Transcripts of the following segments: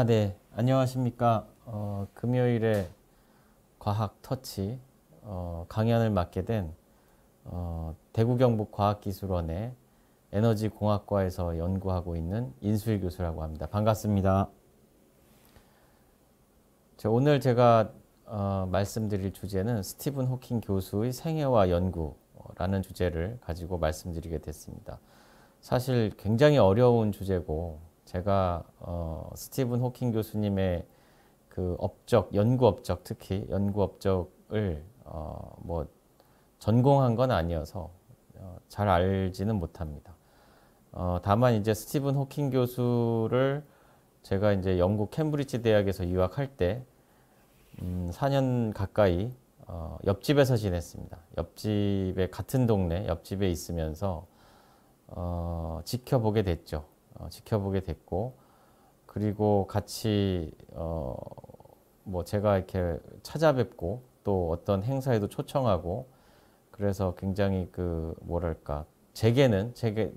네. 안녕하십니까. 금요일에 과학 터치 강연을 맡게 된 대구 경북 과학기술원의 에너지공학과에서 연구하고 있는 인수일 교수라고 합니다. 반갑습니다. 오늘 제가 말씀드릴 주제는 스티븐 호킹 교수의 생애와 연구라는 주제를 가지고 말씀드리게 됐습니다. 사실 굉장히 어려운 주제고 제가 스티븐 호킹 교수님의 그 업적, 연구 업적, 특히 연구 업적을 뭐 전공한 건 아니어서 잘 알지는 못합니다. 다만 이제 스티븐 호킹 교수를 제가 이제 영국 캠브리지 대학에서 유학할 때 4년 가까이 옆집에서 지냈습니다. 옆집에 같은 동네 옆집에 있으면서 지켜보게 됐죠. 지켜보게 됐고, 그리고 같이 뭐 제가 이렇게 찾아뵙고 또 어떤 행사에도 초청하고, 그래서 굉장히 그 뭐랄까 제게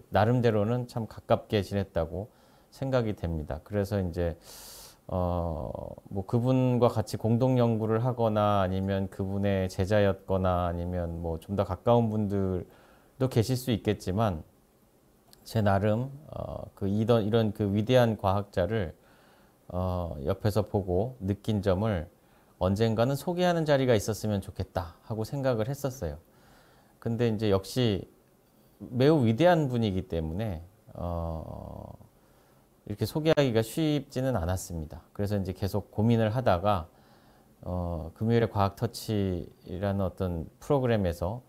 나름대로는 참 가깝게 지냈다고 생각이 됩니다. 그래서 이제 뭐 그분과 같이 공동 연구를 하거나 아니면 그분의 제자였거나 아니면 뭐 좀 더 가까운 분들도 계실 수 있겠지만, 제 나름 이런 그 위대한 과학자를 옆에서 보고 느낀 점을 언젠가는 소개하는 자리가 있었으면 좋겠다 하고 생각을 했었어요. 근데 이제 역시 매우 위대한 분이기 때문에 이렇게 소개하기가 쉽지는 않았습니다. 그래서 이제 계속 고민을 하다가 금요일의 과학 터치라는 어떤 프로그램에서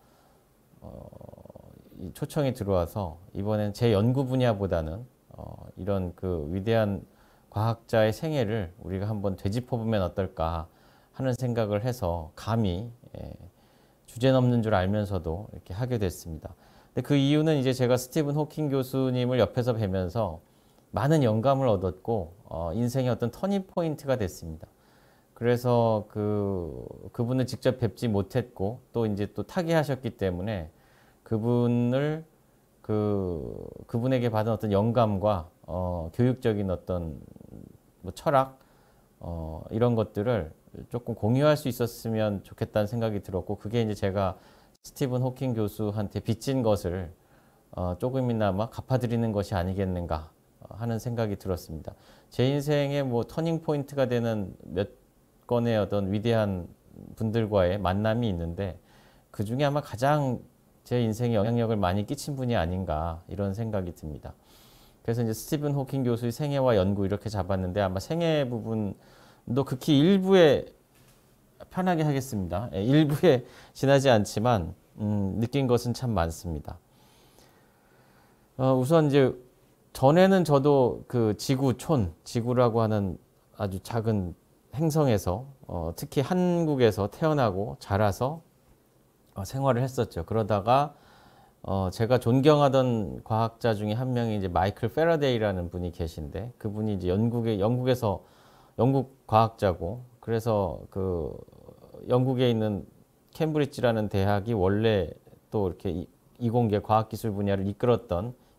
이 초청이 들어와서 이번엔 제 연구 분야보다는 이런 그 위대한 과학자의 생애를 우리가 한번 되짚어보면 어떨까 하는 생각을 해서 감히 주제 넘는 줄 알면서도 이렇게 하게 됐습니다. 근데 그 이유는 이제 제가 스티븐 호킹 교수님을 옆에서 뵈면서 많은 영감을 얻었고 인생의 어떤 터닝 포인트가 됐습니다. 그래서 그분을 직접 뵙지 못했고 또 이제 또 타계하셨기 때문에 그분에게 받은 어떤 영감과 교육적인 어떤 뭐 철학 이런 것들을 조금 공유할 수 있었으면 좋겠다는 생각이 들었고, 그게 이제 제가 스티븐 호킹 교수한테 빚진 것을 조금이나마 갚아드리는 것이 아니겠는가 하는 생각이 들었습니다. 제 인생의 뭐 터닝 포인트가 되는 몇 건의 어떤 위대한 분들과의 만남이 있는데, 그 중에 아마 가장 제 인생에 영향력을 많이 끼친 분이 아닌가 이런 생각이 듭니다. 그래서 이제 스티븐 호킹 교수의 생애와 연구 이렇게 잡았는데, 아마 생애 부분도 극히 일부에 편하게 하겠습니다. 일부에 지나지 않지만 느낀 것은 참 많습니다. 우선 이제 전에는 저도 그 지구라고 하는 아주 작은 행성에서 특히 한국에서 태어나고 자라서 생활을 했었죠. 그러다가 제가 존경하던 과학자 중에 한 명이 이제 마이클 패러데이라는 분이 계신데, 그분이 이제 영국에서 영국 과학자고, 그래서 그 영국에 있는 캠브리지라는 대학이 원래 또 이렇게 이공계 과학기술 분야를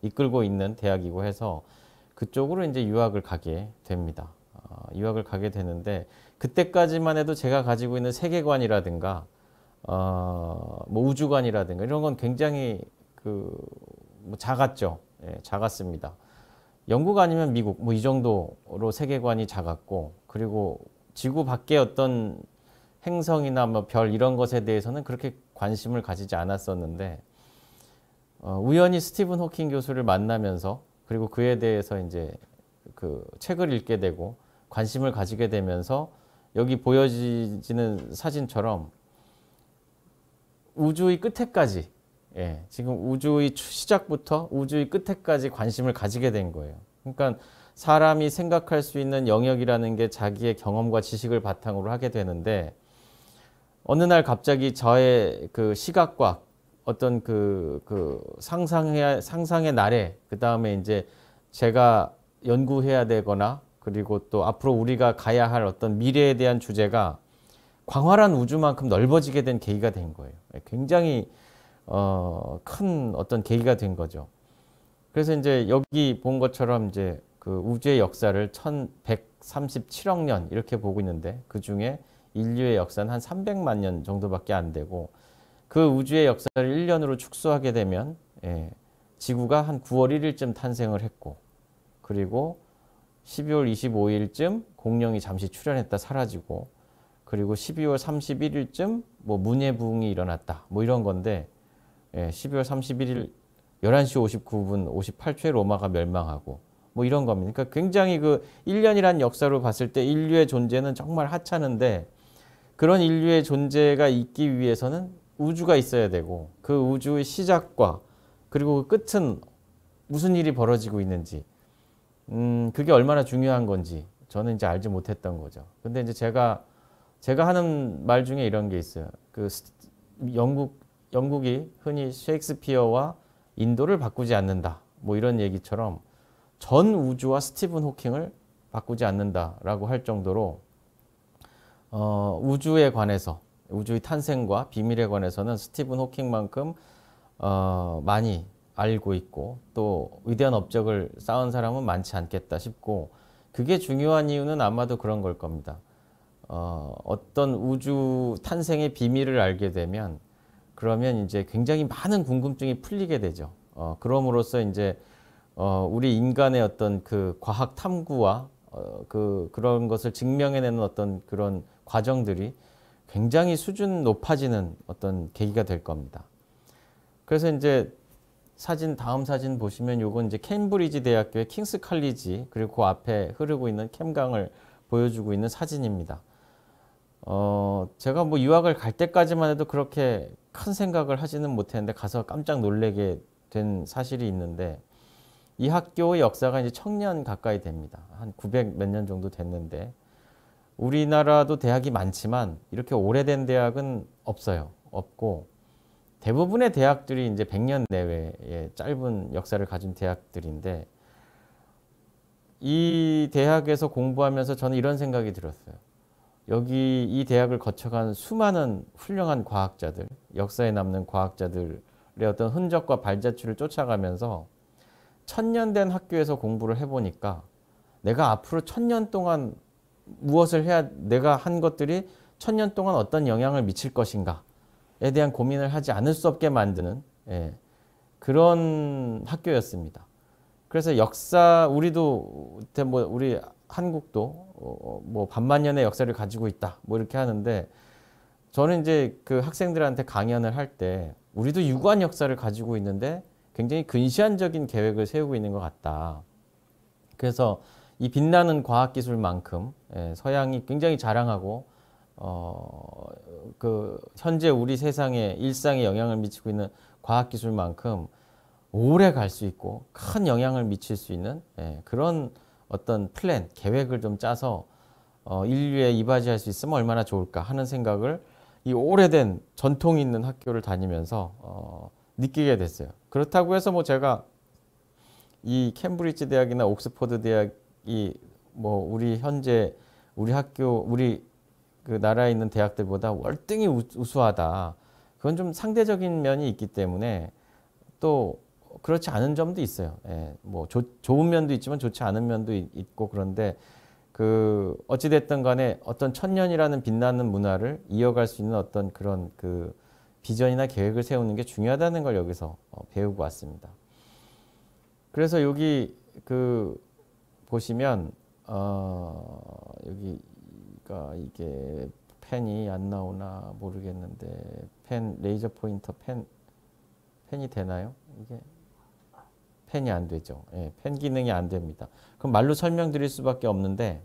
이끌고 있는 대학이고 해서 그쪽으로 이제 유학을 가게 됩니다. 유학을 가게 되는데, 그때까지만 해도 제가 가지고 있는 세계관이라든가 뭐 우주관이라든가 이런 건 굉장히 뭐 작았죠. 예, 작았습니다. 영국 아니면 미국 뭐 이 정도로 세계관이 작았고, 그리고 지구 밖에 어떤 행성이나 뭐 별 이런 것에 대해서는 그렇게 관심을 가지지 않았었는데, 우연히 스티븐 호킹 교수를 만나면서, 그리고 그에 대해서 이제 그 책을 읽게 되고 관심을 가지게 되면서, 여기 보여지는 사진처럼 우주의 끝에까지, 지금 우주의 시작부터 우주의 끝에까지 관심을 가지게 된 거예요. 그러니까 사람이 생각할 수 있는 영역이라는 게 자기의 경험과 지식을 바탕으로 하게 되는데, 어느 날 갑자기 저의 그 시각과 어떤 상상의 나래, 그 다음에 이제 제가 연구해야 되거나 그리고 또 앞으로 우리가 가야 할 어떤 미래에 대한 주제가 광활한 우주만큼 넓어지게 된 계기가 된 거예요. 굉장히 큰 어떤 계기가 된 거죠. 그래서 이제 여기 본 것처럼 이제 그 우주의 역사를 1137억 년 이렇게 보고 있는데 그 중에 인류의 역사는 한 300만 년 정도밖에 안 되고 그 우주의 역사를 1년으로 축소하게 되면 지구가 한 9월 1일쯤 탄생을 했고 그리고 12월 25일쯤 공룡이 잠시 출현했다 사라지고 그리고 12월 31일쯤 뭐 문예부응이 일어났다 뭐 이런 건데 12월 31일 11시 59분 58초에 로마가 멸망하고 뭐 이런 겁니다. 그러니까 굉장히 그 1년이란 역사로 봤을 때 인류의 존재는 정말 하찮은데 그런 인류의 존재가 있기 위해서는 우주가 있어야 되고 그 우주의 시작과 그리고 그 끝은 무슨 일이 벌어지고 있는지 그게 얼마나 중요한 건지 저는 이제 알지 못했던 거죠. 근데 이제 제가 하는 말 중에 이런 게 있어요. 그 영국이 흔히 셰익스피어와 인도를 바꾸지 않는다. 뭐 이런 얘기처럼 전 우주와 스티븐 호킹을 바꾸지 않는다라고 할 정도로 우주에 관해서 우주의 탄생과 비밀에 관해서는 스티븐 호킹만큼 많이 알고 있고 또 위대한 업적을 쌓은 사람은 많지 않겠다 싶고 그게 중요한 이유는 아마도 그런 걸 겁니다. 어떤 우주 탄생의 비밀을 알게 되면 그러면 이제 굉장히 많은 궁금증이 풀리게 되죠. 그럼으로써 이제 우리 인간의 어떤 그 과학 탐구와 그런 것을 증명해내는 어떤 그런 과정들이 굉장히 수준 높아지는 어떤 계기가 될 겁니다. 그래서 이제 다음 사진 보시면 요건 이제 캠브리지 대학교의 킹스 칼리지 그리고 그 앞에 흐르고 있는 캠강을 보여주고 있는 사진입니다. 제가 뭐 유학을 갈 때까지만 해도 그렇게 큰 생각을 하지는 못했는데 가서 깜짝 놀라게 된 사실이 있는데 이 학교의 역사가 이제 1000년 가까이 됩니다. 한 900 몇 년 정도 됐는데 우리나라도 대학이 많지만 이렇게 오래된 대학은 없고 대부분의 대학들이 이제 100년 내외의 짧은 역사를 가진 대학들인데 이 대학에서 공부하면서 저는 이런 생각이 들었어요. 여기 이 대학을 거쳐간 수많은 훌륭한 과학자들, 역사에 남는 과학자들의 어떤 흔적과 발자취를 쫓아가면서 1000년 된 학교에서 공부를 해보니까 내가 앞으로 1000년 동안 무엇을 해야 내가 한 것들이 1000년 동안 어떤 영향을 미칠 것인가에 대한 고민을 하지 않을 수 없게 만드는 그런 학교였습니다. 그래서 역사 우리도 뭐 우리 한국도 뭐 반만년의 역사를 가지고 있다 뭐 이렇게 하는데 저는 이제 그 학생들한테 강연을 할 때 우리도 유구한 역사를 가지고 있는데 굉장히 근시안적인 계획을 세우고 있는 것 같다. 그래서 이 빛나는 과학기술만큼 서양이 굉장히 자랑하고 그 현재 우리 세상에 일상에 영향을 미치고 있는 과학기술만큼 오래 갈 수 있고 큰 영향을 미칠 수 있는 그런 어떤 플랜, 계획을 좀 짜서 인류에 이바지할 수 있으면 얼마나 좋을까 하는 생각을 이 오래된 전통이 있는 학교를 다니면서 느끼게 됐어요. 그렇다고 해서 뭐 제가 이 캠브리지 대학이나 옥스퍼드 대학이 뭐 우리 현재 우리 학교 우리 그 나라에 있는 대학들보다 월등히 우수하다. 그건 좀 상대적인 면이 있기 때문에 또 그렇지 않은 점도 있어요. 뭐 좋은 면도 있지만 좋지 않은 면도 있고 그런데 그 어찌 됐든 간에 어떤 1000년이라는 빛나는 문화를 이어갈 수 있는 어떤 그런 그 비전이나 계획을 세우는 게 중요하다는 걸 여기서 배우고 왔습니다. 그래서 여기 그 보시면 여기가 이게 펜이 안 나오나 모르겠는데 레이저 포인터 펜이 되나요? 이게 펜이 안 되죠. 펜 기능이 안 됩니다. 그럼 말로 설명드릴 수밖에 없는데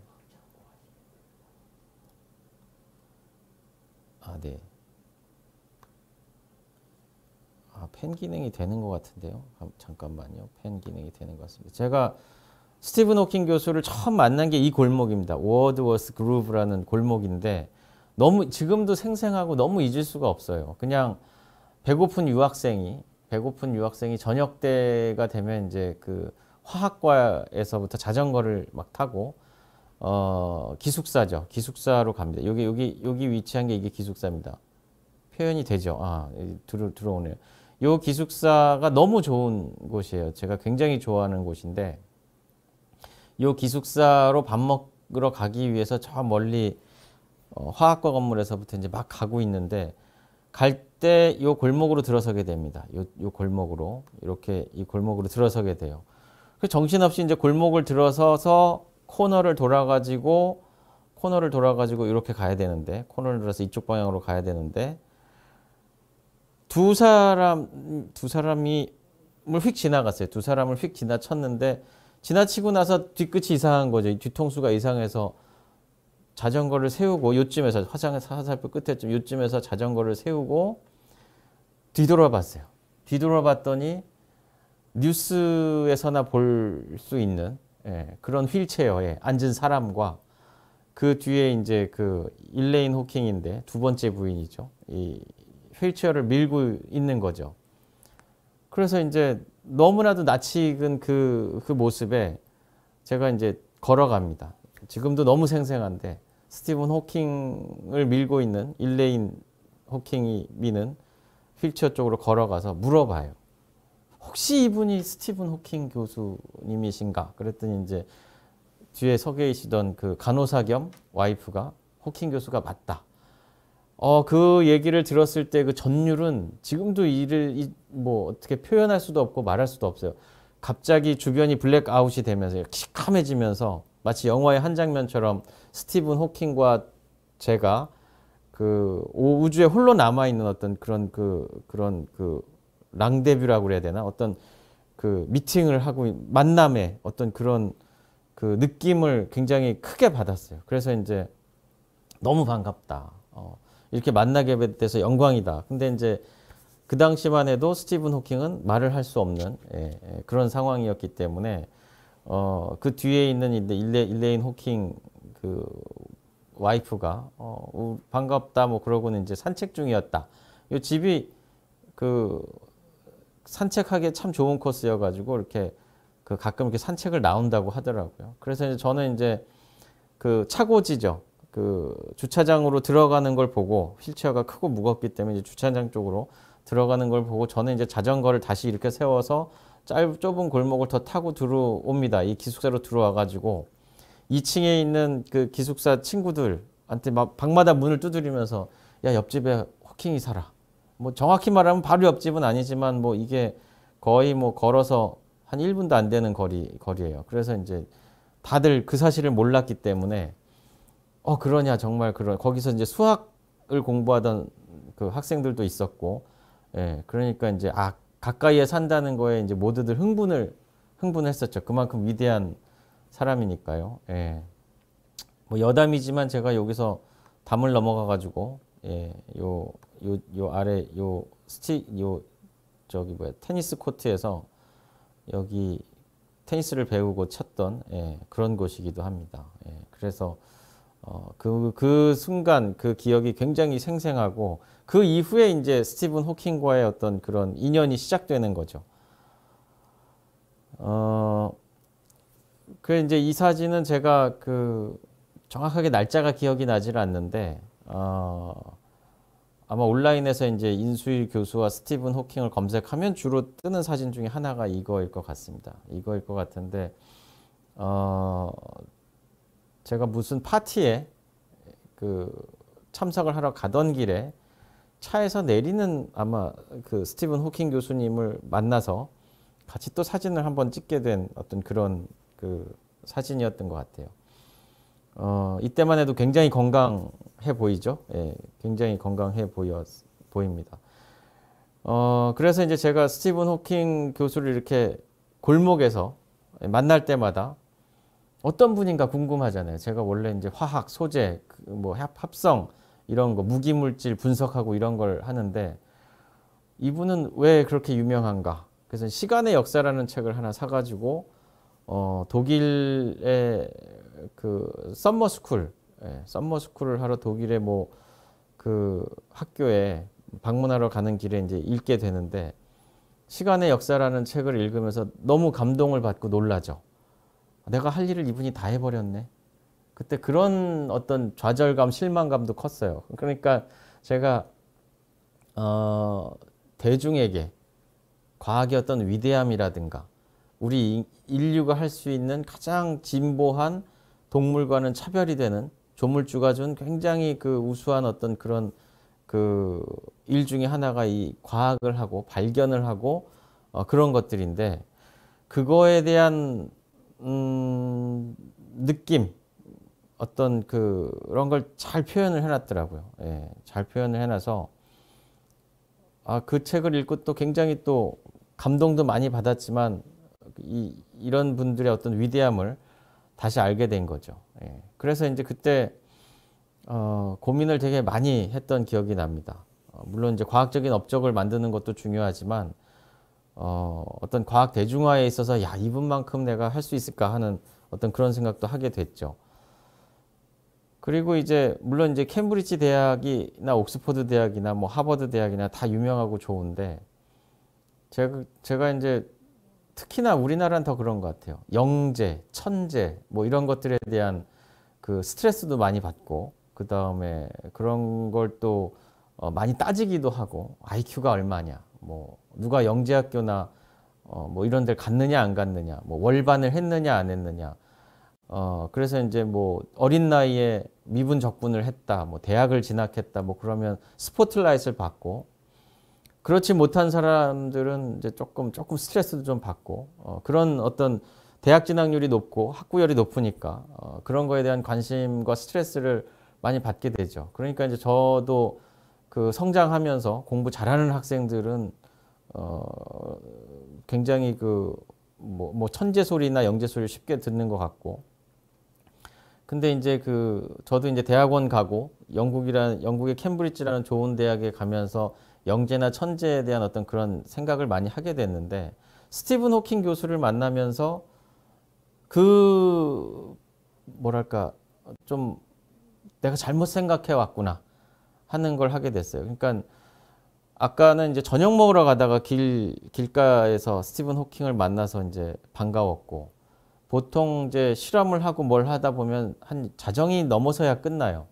네. 펜 기능이 되는 것 같은데요. 잠깐만요. 펜 기능이 되는 것 같습니다. 제가 스티븐 호킹 교수를 처음 만난 게 이 골목입니다. 워드워스 그루브라는 골목인데 너무 지금도 생생하고 너무 잊을 수가 없어요. 그냥 배고픈 유학생이 저녁 때가 되면 이제 그 화학과에서부터 자전거를 막 타고 기숙사죠. 기숙사로 갑니다. 여기 위치한 게 이게 기숙사입니다. 표현이 되죠. 들어오네요. 요 기숙사가 너무 좋은 곳이에요. 제가 굉장히 좋아하는 곳인데 요 기숙사로 밥 먹으러 가기 위해서 저 멀리 화학과 건물에서부터 이제 막 가고 있는데 갈 때 요 골목으로 들어서게 됩니다. 요 골목으로 이렇게 이 골목으로 들어서게 돼요. 그 정신없이 이제 골목을 들어서서 코너를 돌아가지고 이렇게 가야 되는데 코너를 들어서 이쪽 방향으로 가야 되는데 두 사람이 휙 지나갔어요. 두 사람을 휙 지나쳤는데 지나치고 나서 뒤끝이 이상한 거죠. 뒤통수가 이상해서 자전거를 세우고 요쯤에서 화살표 끝에쯤 요쯤에서 자전거를 세우고 뒤돌아봤어요. 뒤돌아봤더니 뉴스에서나 볼 수 있는 그런 휠체어에 앉은 사람과 그 뒤에 이제 그 일레인 호킹인데 두 번째 부인이죠. 이 휠체어를 밀고 있는 거죠. 그래서 이제 너무나도 낯익은 그 모습에 제가 이제 걸어갑니다. 지금도 너무 생생한데 스티븐 호킹을 밀고 있는 일레인 호킹이 미는 휠체어 쪽으로 걸어가서 물어봐요. 혹시 이분이 스티븐 호킹 교수님이신가? 그랬더니 이제 뒤에 서 계시던 그 간호사 겸 와이프가 호킹 교수가 맞다. 그 얘기를 들었을 때 그 전율은 지금도 뭐 어떻게 표현할 수도 없고 말할 수도 없어요. 갑자기 주변이 블랙아웃이 되면서 시커매지면서 마치 영화의 한 장면처럼 스티븐 호킹과 제가 그 우주에 홀로 남아 있는 어떤 그런 랑데뷰라고 그래야 되나? 어떤 그 미팅을 하고 만남의 어떤 그런 그 느낌을 굉장히 크게 받았어요. 그래서 이제 너무 반갑다. 이렇게 만나게 돼서 영광이다. 근데 이제 그 당시만 해도 스티븐 호킹은 말을 할 수 없는 그런 상황이었기 때문에 그 뒤에 있는 일레인 호킹 그 와이프가 반갑다 뭐 그러고는 이제 산책 중이었다. 이 집이 그 산책하기에 참 좋은 코스여가지고 이렇게 그 가끔 이렇게 산책을 나온다고 하더라고요. 그래서 이제 저는 이제 그 차고지죠. 그 주차장으로 들어가는 걸 보고 휠체어가 크고 무겁기 때문에 이제 주차장 쪽으로 들어가는 걸 보고 저는 이제 자전거를 다시 이렇게 세워서 좁은 골목을 더 타고 들어옵니다. 이 기숙사로 들어와가지고 2층에 있는 그 기숙사 친구들한테 막 방마다 문을 두드리면서 야 옆집에 호킹이 살아. 뭐 정확히 말하면 바로 옆집은 아니지만 뭐 이게 거의 뭐 걸어서 한 1분도 안 되는 거리예요. 그래서 이제 다들 그 사실을 몰랐기 때문에 그러냐 정말 거기서 이제 수학을 공부하던 그 학생들도 있었고 그러니까 이제 가까이에 산다는 거에 이제 모두들 흥분했었죠. 그만큼 위대한 사람이니까요. 뭐 여담이지만 제가 여기서 담을 넘어가 가지고 요 아래 저기 테니스 코트에서 여기 테니스를 배우고 쳤던 그런 곳이기도 합니다. 그래서 그 순간 그 기억이 굉장히 생생하고 그 이후에 이제 스티븐 호킹과의 어떤 그런 인연이 시작되는 거죠. 그 이제 이 사진은 제가 그 정확하게 날짜가 기억이 나질 않는데 아마 온라인에서 이제 인수일 교수와 스티븐 호킹을 검색하면 주로 뜨는 사진 중에 하나가 이거일 것 같습니다. 이거일 것 같은데 제가 무슨 파티에 그 참석을 하러 가던 길에 차에서 내리는 아마 그 스티븐 호킹 교수님을 만나서 같이 또 사진을 한번 찍게 된 어떤 그런 그 사진이었던 것 같아요. 이때만 해도 굉장히 건강해 보이죠? 굉장히 건강해 보입니다. 그래서 이제 제가 스티븐 호킹 교수를 이렇게 골목에서 만날 때마다 어떤 분인가 궁금하잖아요. 제가 원래 이제 화학, 소재, 뭐 합성 이런 거 무기물질 분석하고 이런 걸 하는데 이분은 왜 그렇게 유명한가? 그래서 시간의 역사라는 책을 하나 사가지고 독일의 그 썸머스쿨을 하러 독일의 뭐 그 학교에 방문하러 가는 길에 이제 읽게 되는데 시간의 역사라는 책을 읽으면서 너무 감동을 받고 놀라죠. 내가 할 일을 이분이 다 해버렸네. 그때 그런 어떤 좌절감, 실망감도 컸어요. 그러니까 제가 대중에게 과학의 어떤 위대함이라든가 우리 인류가 할 수 있는 가장 진보한 동물과는 차별이 되는 조물주가 준 굉장히 그 우수한 어떤 그런 그 일 중에 하나가 이 과학을 하고 발견을 하고 그런 것들인데 그거에 대한 느낌 어떤 그런 걸 잘 표현을 해놨더라고요. 예, 잘 표현을 해놔서 그 책을 읽고 또 굉장히 또 감동도 많이 받았지만 이런 분들의 어떤 위대함을 다시 알게 된 거죠. 예, 그래서 이제 그때 고민을 되게 많이 했던 기억이 납니다. 물론 이제 과학적인 업적을 만드는 것도 중요하지만 어떤 과학 대중화에 있어서 야 이분만큼 내가 할 수 있을까 하는 어떤 그런 생각도 하게 됐죠. 그리고 이제 물론 이제 캠브리지 대학이나 옥스퍼드 대학이나 뭐 하버드 대학이나 다 유명하고 좋은데 제가 이제 특히나 우리나라는 더 그런 것 같아요. 영재, 천재 뭐 이런 것들에 대한 그 스트레스도 많이 받고 그 다음에 그런 걸 또 많이 따지기도 하고 IQ가 얼마냐, 뭐 누가 영재학교나 뭐 이런 데를 갔느냐 안 갔느냐, 뭐 월반을 했느냐 안 했느냐. 그래서 이제 뭐 어린 나이에 미분 적분을 했다, 뭐 대학을 진학했다, 뭐 그러면 스포트라이트를 받고 그렇지 못한 사람들은 이제 조금 스트레스도 좀 받고 그런 어떤 대학 진학률이 높고 학구열이 높으니까 그런 거에 대한 관심과 스트레스를 많이 받게 되죠. 그러니까 이제 저도 그 성장하면서 공부 잘하는 학생들은 굉장히 그 뭐 천재 소리나 영재 소리를 쉽게 듣는 것 같고 근데 이제 저도 이제 대학원 가고 영국의 캠브리지라는 좋은 대학에 가면서 영재나 천재에 대한 어떤 그런 생각을 많이 하게 됐는데 스티븐 호킹 교수를 만나면서 뭐랄까 좀 내가 잘못 생각해 왔구나 하는 걸 하게 됐어요. 그러니까 아까는 이제 저녁 먹으러 가다가 길가에서 스티븐 호킹을 만나서 이제 반가웠고 보통 이제 실험을 하고 뭘 하다 보면 한 자정이 넘어서야 끝나요.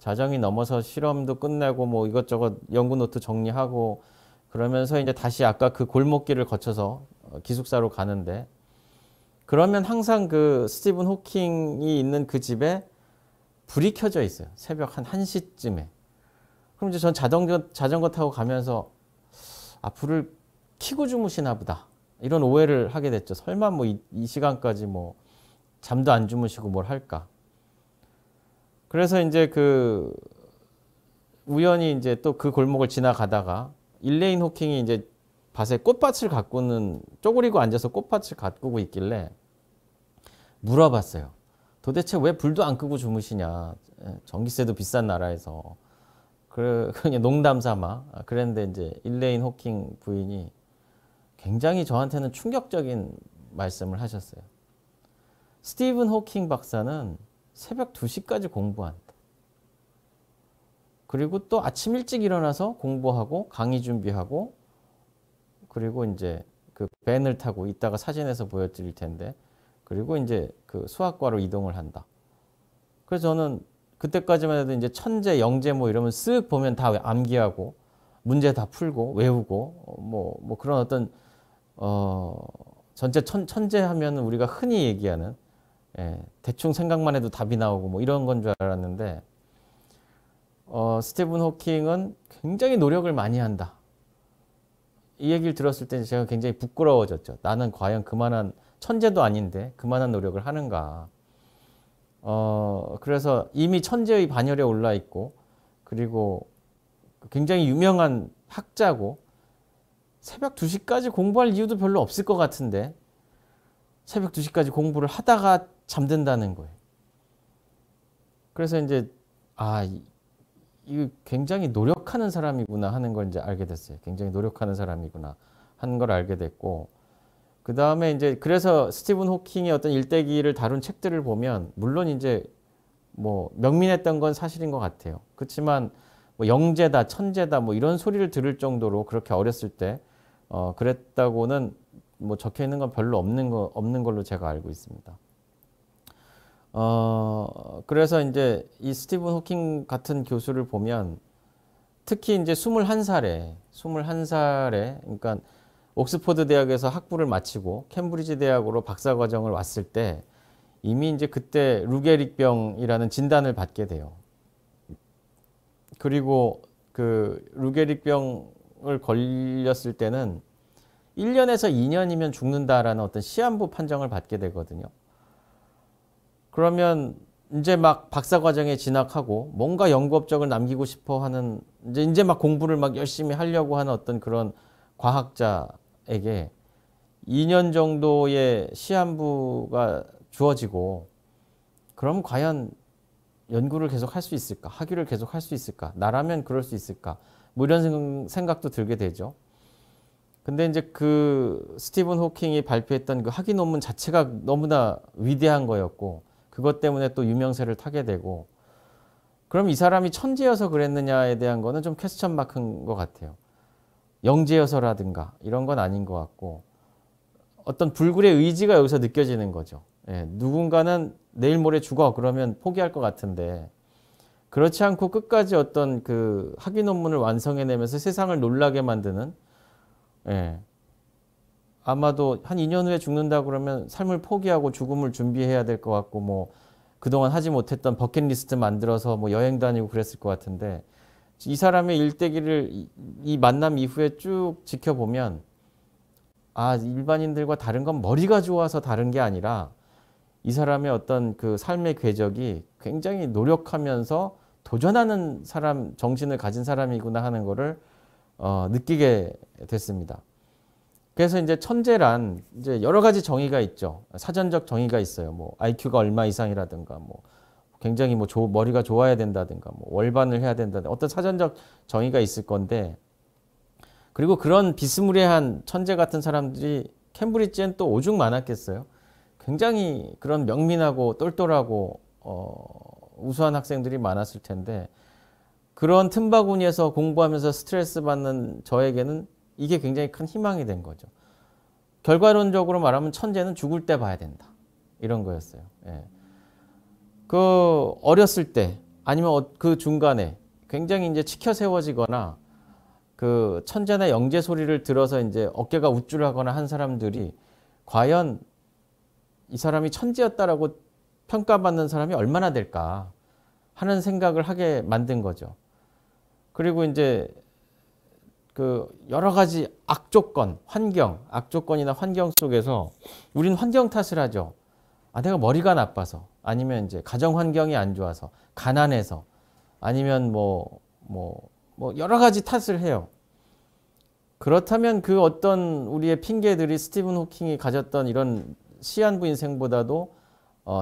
자정이 넘어서 실험도 끝내고 뭐 이것저것 연구 노트 정리하고 그러면서 이제 다시 아까 그 골목길을 거쳐서 기숙사로 가는데 그러면 항상 그 스티븐 호킹이 있는 그 집에 불이 켜져 있어요. 새벽 한 1시쯤에. 그럼 이제 전 자전거 타고 가면서 불을 켜고 주무시나 보다. 이런 오해를 하게 됐죠. 설마 뭐 이 시간까지 뭐 잠도 안 주무시고 뭘 할까. 그래서 이제 우연히 이제 또 그 골목을 지나가다가 일레인 호킹이 이제 밭에 꽃밭을 가꾸는 쪼그리고 앉아서 꽃밭을 가꾸고 있길래 물어봤어요. 도대체 왜 불도 안 끄고 주무시냐. 전기세도 비싼 나라에서. 그냥 농담 삼아. 그랬는데 이제 일레인 호킹 부인이 굉장히 저한테는 충격적인 말씀을 하셨어요. 스티븐 호킹 박사는 새벽 2시까지 공부한다. 그리고 또 아침 일찍 일어나서 공부하고 강의 준비하고 그리고 이제 그 밴을 타고 이따가 사진에서 보여드릴 텐데 그리고 이제 그 수학과로 이동을 한다. 그래서 저는 그때까지만 해도 이제 천재, 영재 뭐 이러면 쓱 보면 다 암기하고 문제 다 풀고 외우고 뭐 그런 어떤 전체 천재 하면 우리가 흔히 얘기하는 대충 생각만 해도 답이 나오고 뭐 이런 건 줄 알았는데 스티븐 호킹은 굉장히 노력을 많이 한다. 이 얘기를 들었을 때 제가 굉장히 부끄러워졌죠. 나는 과연 그만한 천재도 아닌데 그만한 노력을 하는가. 그래서 이미 천재의 반열에 올라 있고 그리고 굉장히 유명한 학자고 새벽 2시까지 공부할 이유도 별로 없을 것 같은데 새벽 2시까지 공부를 하다가 잠든다는 거예요. 그래서 이제 이거 굉장히 노력하는 사람이구나 하는 걸 이제 알게 됐어요. 굉장히 노력하는 사람이구나 하는 걸 알게 됐고 그 다음에 이제 그래서 스티븐 호킹의 어떤 일대기를 다룬 책들을 보면 물론 이제 뭐 명민했던 건 사실인 것 같아요. 그렇지만 뭐 영재다, 천재다 뭐 이런 소리를 들을 정도로 그렇게 어렸을 때 그랬다고는 뭐 적혀 있는 건 별로 없는 걸로 제가 알고 있습니다. 그래서 이제 이 스티븐 호킹 같은 교수를 보면 특히 이제 21살에 그러니까 옥스퍼드 대학에서 학부를 마치고 캠브리지 대학으로 박사 과정을 왔을 때 이미 이제 그때 루게릭병이라는 진단을 받게 돼요. 그리고 그 루게릭병을 걸렸을 때는 1년에서 2년이면 죽는다라는 어떤 시한부 판정을 받게 되거든요. 그러면 이제 막 박사 과정에 진학하고 뭔가 연구 업적을 남기고 싶어 하는 이제 막 공부를 막 열심히 하려고 하는 어떤 그런 과학자에게 2년 정도의 시한부가 주어지고 그럼 과연 연구를 계속 할 수 있을까? 학위를 계속 할 수 있을까? 나라면 그럴 수 있을까? 뭐 이런 생각도 들게 되죠. 근데 이제 그 스티븐 호킹이 발표했던 그 학위 논문 자체가 너무나 위대한 거였고 그것 때문에 또 유명세를 타게 되고 그럼 이 사람이 천재여서 그랬느냐에 대한 거는 좀 퀘스천 마크인 것 같아요. 영재여서라든가 이런 건 아닌 것 같고 어떤 불굴의 의지가 여기서 느껴지는 거죠. 예, 누군가는 내일 모레 죽어 그러면 포기할 것 같은데 그렇지 않고 끝까지 어떤 그 학위 논문을 완성해내면서 세상을 놀라게 만드는 예, 아마도 한 2년 후에 죽는다 그러면 삶을 포기하고 죽음을 준비해야 될 것 같고 뭐 그동안 하지 못했던 버킷리스트 만들어서 뭐 여행 다니고 그랬을 것 같은데 이 사람의 일대기를 이 만남 이후에 쭉 지켜보면 아 일반인들과 다른 건 머리가 좋아서 다른 게 아니라 이 사람의 어떤 그 삶의 궤적이 굉장히 노력하면서 도전하는 사람 정신을 가진 사람이구나 하는 거를 느끼게 됐습니다. 그래서 이제 천재란 이제 여러 가지 정의가 있죠. 사전적 정의가 있어요. 뭐 IQ가 얼마 이상이라든가 뭐 굉장히 뭐 머리가 좋아야 된다든가 뭐 월반을 해야 된다든가 어떤 사전적 정의가 있을 건데 그리고 그런 비스무리한 천재 같은 사람들이 캠브리지엔 또 오죽 많았겠어요. 굉장히 그런 명민하고 똘똘하고 우수한 학생들이 많았을 텐데 그런 틈바구니에서 공부하면서 스트레스 받는 저에게는 이게 굉장히 큰 희망이 된 거죠. 결과론적으로 말하면 천재는 죽을 때 봐야 된다. 이런 거였어요. 예. 그 어렸을 때 아니면 그 중간에 굉장히 이제 치켜 세워지거나 그 천재나 영재 소리를 들어서 이제 어깨가 우쭐하거나 한 사람들이 과연 이 사람이 천재였다라고 평가받는 사람이 얼마나 될까 하는 생각을 하게 만든 거죠. 그리고 이제 그 여러 가지 악조건, 악조건이나 환경 속에서 우린 환경 탓을 하죠. 아, 내가 머리가 나빠서, 아니면 이제 가정 환경이 안 좋아서, 가난해서, 아니면 뭐 여러 가지 탓을 해요. 그렇다면 그 어떤 우리의 핑계들이 스티븐 호킹이 가졌던 이런 시한부 인생보다도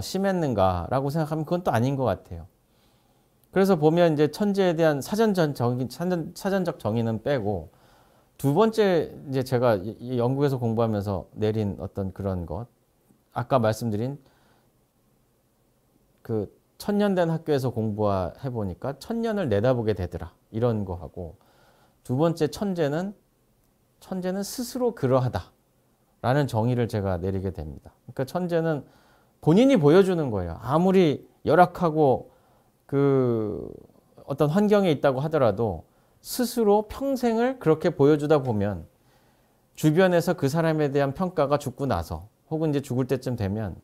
심했는가라고 생각하면 그건 또 아닌 것 같아요. 그래서 보면 이제 천재에 대한 사전적 정의는 빼고 두 번째 이제 제가 영국에서 공부하면서 내린 어떤 그런 것 아까 말씀드린 그 천년된 학교에서 공부해 보니까 천년을 내다보게 되더라 이런 거 하고 두 번째 천재는 스스로 그러하다라는 정의를 제가 내리게 됩니다. 그러니까 천재는 본인이 보여주는 거예요. 아무리 열악하고 그 어떤 환경에 있다고 하더라도 스스로 평생을 그렇게 보여주다 보면 주변에서 그 사람에 대한 평가가 죽고 나서 혹은 이제 죽을 때쯤 되면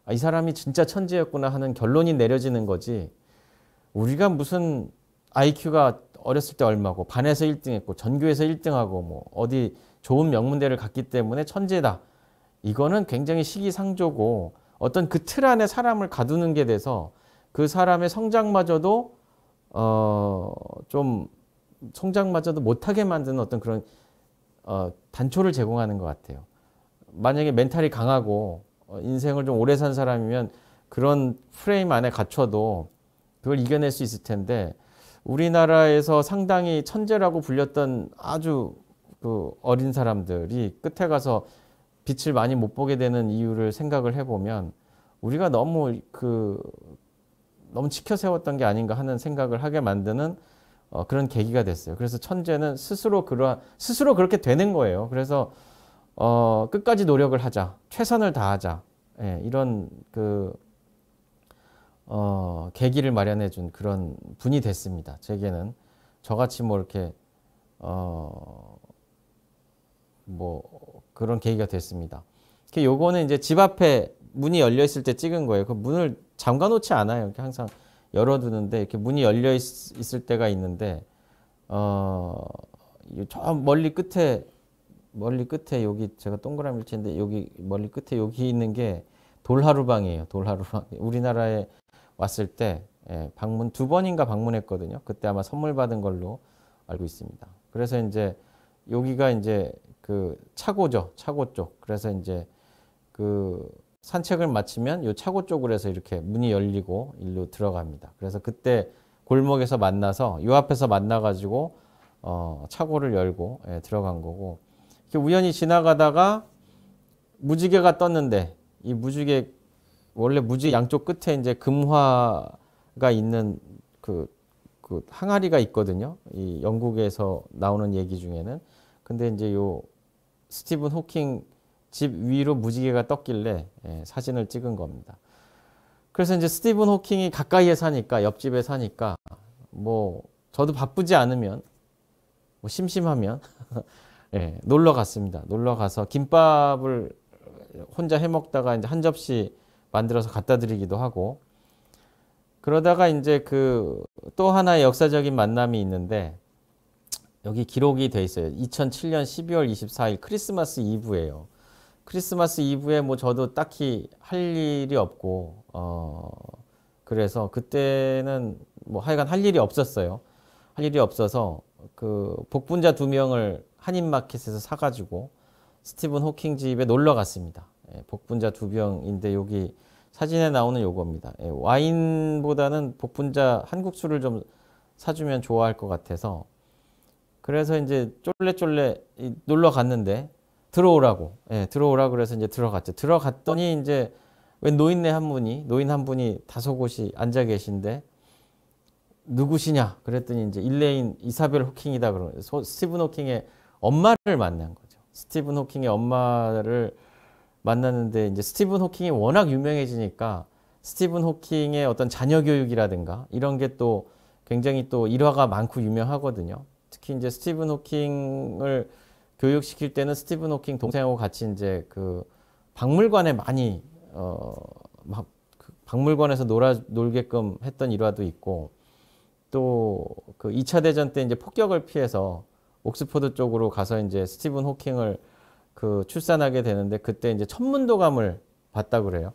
아, 이 사람이 진짜 천재였구나 하는 결론이 내려지는 거지 우리가 무슨 IQ가 어렸을 때 얼마고 반에서 1등했고 전교에서 1등하고 뭐 어디 좋은 명문대를 갔기 때문에 천재다. 이거는 굉장히 시기상조고 어떤 그 틀 안에 사람을 가두는 게 돼서 그 사람의 성장마저도 좀 성장마저도 못하게 만드는 어떤 그런 단초를 제공하는 것 같아요. 만약에 멘탈이 강하고 인생을 좀 오래 산 사람이면 그런 프레임 안에 갇혀도 그걸 이겨낼 수 있을 텐데 우리나라에서 상당히 천재라고 불렸던 아주 그 어린 사람들이 끝에 가서 빛을 많이 못 보게 되는 이유를 생각을 해보면 우리가 너무 치켜 세웠던 게 아닌가 하는 생각을 하게 만드는 그런 계기가 됐어요. 그래서 천재는 스스로 그렇게 되는 거예요. 그래서 끝까지 노력을 하자, 최선을 다하자, 예, 이런 계기를 마련해 준 그런 분이 됐습니다. 제게는 저같이 뭐 이렇게 뭐 그런 계기가 됐습니다. 요거는 이제 집 앞에 문이 열려 있을 때 찍은 거예요. 그 문을 잠가 놓지 않아요. 이렇게 항상 열어두는데 이렇게 문이 열려 있을 때가 있는데 저 멀리 끝에 여기 제가 동그라미 일치인데 여기 멀리 끝에 여기 있는 게 돌하루방이에요. 돌하루방. 우리나라에 왔을 때 방문 2번인가 방문했거든요. 그때 아마 선물 받은 걸로 알고 있습니다. 그래서 이제 여기가 이제 그 차고죠. 차고 쪽. 그래서 이제 그 산책을 마치면 요 차고 쪽으로 해서 이렇게 문이 열리고 일로 들어갑니다. 그래서 그때 골목에서 만나서 요 앞에서 만나가지고 차고를 열고 들어간 거고 이렇게 우연히 지나가다가 무지개가 떴는데 이 무지개 원래 무지개 양쪽 끝에 이제 금화가 있는 그 항아리가 있거든요. 이 영국에서 나오는 얘기 중에는 근데 이제 요 스티븐 호킹 집 위로 무지개가 떴길래 사진을 찍은 겁니다. 그래서 이제 스티븐 호킹이 가까이에 사니까 옆집에 사니까 뭐 저도 바쁘지 않으면 뭐 심심하면 놀러 갔습니다. 놀러 가서 김밥을 혼자 해 먹다가 이제 한 접시 만들어서 갖다 드리기도 하고 그러다가 이제 그 또 하나의 역사적인 만남이 있는데 여기 기록이 돼 있어요. 2007년 12월 24일 크리스마스 이브예요. 크리스마스 이브에 뭐 저도 딱히 할 일이 없고 그래서 그때는 뭐 하여간 할 일이 없었어요. 할 일이 없어서 그 복분자 2명을 한인마켓에서 사가지고 스티븐 호킹 집에 놀러 갔습니다. 복분자 2병인데 여기 사진에 나오는 요겁니다. 와인보다는 복분자 한국술을 좀 사주면 좋아할 것 같아서 그래서 이제 쫄래쫄래 놀러 갔는데 들어오라고 그래서 이제 들어갔죠. 들어갔더니 이제 웬 노인 한 분이 다소곳이 앉아 계신데 누구시냐 그랬더니 이제 일레인 이사벨 호킹이다 그러면서 스티븐 호킹의 엄마를 만난 거죠. 스티븐 호킹의 엄마를 만났는데 이제 스티븐 호킹이 워낙 유명해지니까 스티븐 호킹의 어떤 자녀 교육이라든가 이런 게 또 굉장히 또 일화가 많고 유명하거든요. 특히 이제 스티븐 호킹을 교육시킬 때는 스티븐 호킹 동생하고 같이 이제 그 박물관에 많이 막 박물관에서 놀게끔 했던 일화도 있고 또 그 2차 대전 때 이제 폭격을 피해서 옥스퍼드 쪽으로 가서 이제 스티븐 호킹을 그 출산하게 되는데 그때 이제 천문도감을 봤다 그래요.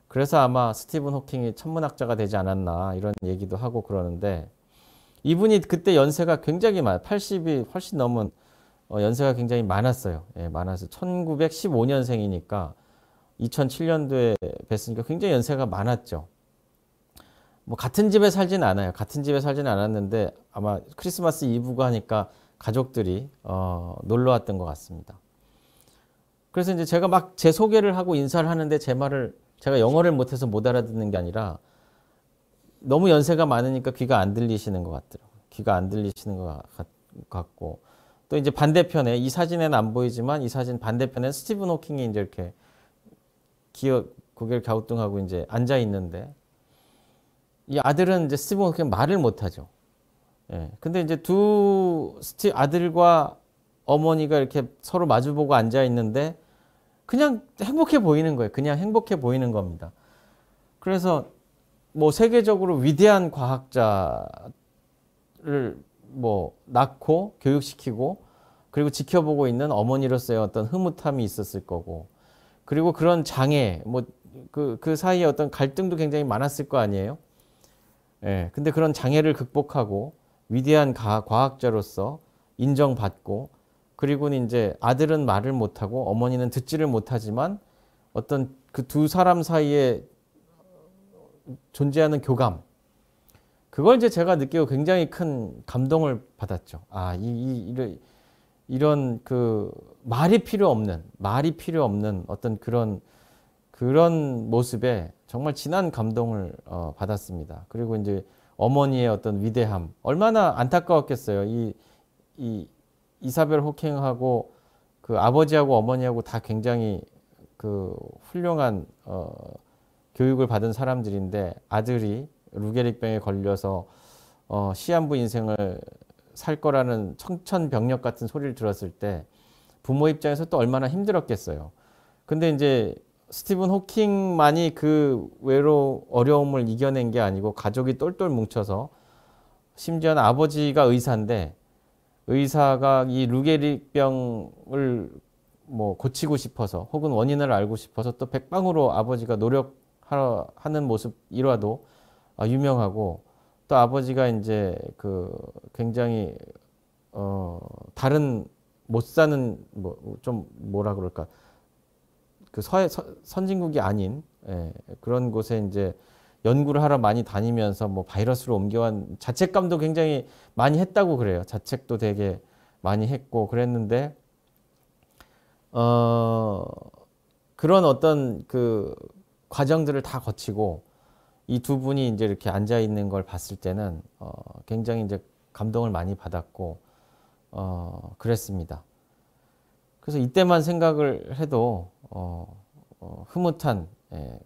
그래서 아마 스티븐 호킹이 천문학자가 되지 않았나 이런 얘기도 하고 그러는데 이분이 그때 연세가 굉장히 80이 훨씬 넘은 연세가 굉장히 많았어요. 많아서 1915년생이니까 2007년도에 뵀으니까 굉장히 연세가 많았죠. 뭐 같은 집에 살진 않아요. 같은 집에 살진 않았는데 아마 크리스마스 이브가 하니까 가족들이 놀러 왔던 것 같습니다. 그래서 이제 제가 막 제 소개를 하고 인사를 하는데 제 말을 제가 영어를 못해서 못 알아듣는 게 아니라 너무 연세가 많으니까 귀가 안 들리시는 것 같더라고요. 귀가 안 들리시는 것 같고 또 이제 반대편에 이 사진에는 안 보이지만 이 사진 반대편에 스티븐 호킹이 이제 이렇게 고개를 갸우뚱하고 이제 앉아 있는데 이 아들은 이제 스티븐 호킹 말을 못 하죠. 근데 이제 아들과 어머니가 이렇게 서로 마주보고 앉아 있는데 그냥 행복해 보이는 거예요. 그냥 행복해 보이는 겁니다. 그래서 뭐 세계적으로 위대한 과학자를 뭐 낳고 교육시키고 그리고 지켜보고 있는 어머니로서의 어떤 흐뭇함이 있었을 거고 그리고 그런 장애 뭐 그 사이에 어떤 갈등도 굉장히 많았을 거 아니에요. 근데 그런 장애를 극복하고 위대한 과학자로서 인정받고 그리고는 이제 아들은 말을 못하고 어머니는 듣지를 못하지만 어떤 그 두 사람 사이에 존재하는 교감 그걸 이제 제가 느끼고 굉장히 큰 감동을 받았죠. 이런 그 말이 필요 없는 어떤 그런 모습에 정말 진한 감동을 받았습니다. 그리고 이제 어머니의 어떤 위대함 얼마나 안타까웠겠어요. 이사벨 호킹하고 그 아버지하고 어머니하고 다 굉장히 그 훌륭한 교육을 받은 사람들인데 아들이 루게릭병에 걸려서 시한부 인생을 살 거라는 청천벽력 같은 소리를 들었을 때 부모 입장에서 또 얼마나 힘들었겠어요. 근데 이제 스티븐 호킹만이 그 어려움을 이겨낸 게 아니고 가족이 똘똘 뭉쳐서 심지어는 아버지가 의사인데 의사가 이 루게릭병을 뭐 고치고 싶어서 혹은 원인을 알고 싶어서 또 백방으로 아버지가 노력하는 모습 일화도 유명하고 또 아버지가 이제 그 굉장히 다른 못 사는 뭐 좀 뭐라 그럴까 그 선진국이 아닌 그런 곳에 이제 연구를 하러 많이 다니면서 뭐 바이러스로 옮겨간 자책감도 굉장히 많이 했다고 그래요. 자책도 되게 많이 했고 그랬는데 그런 어떤 그 과정들을 다 거치고 이 두 분이 이제 이렇게 앉아 있는 걸 봤을 때는 굉장히 이제 감동을 많이 받았고 그랬습니다. 그래서 이때만 생각을 해도 흐뭇한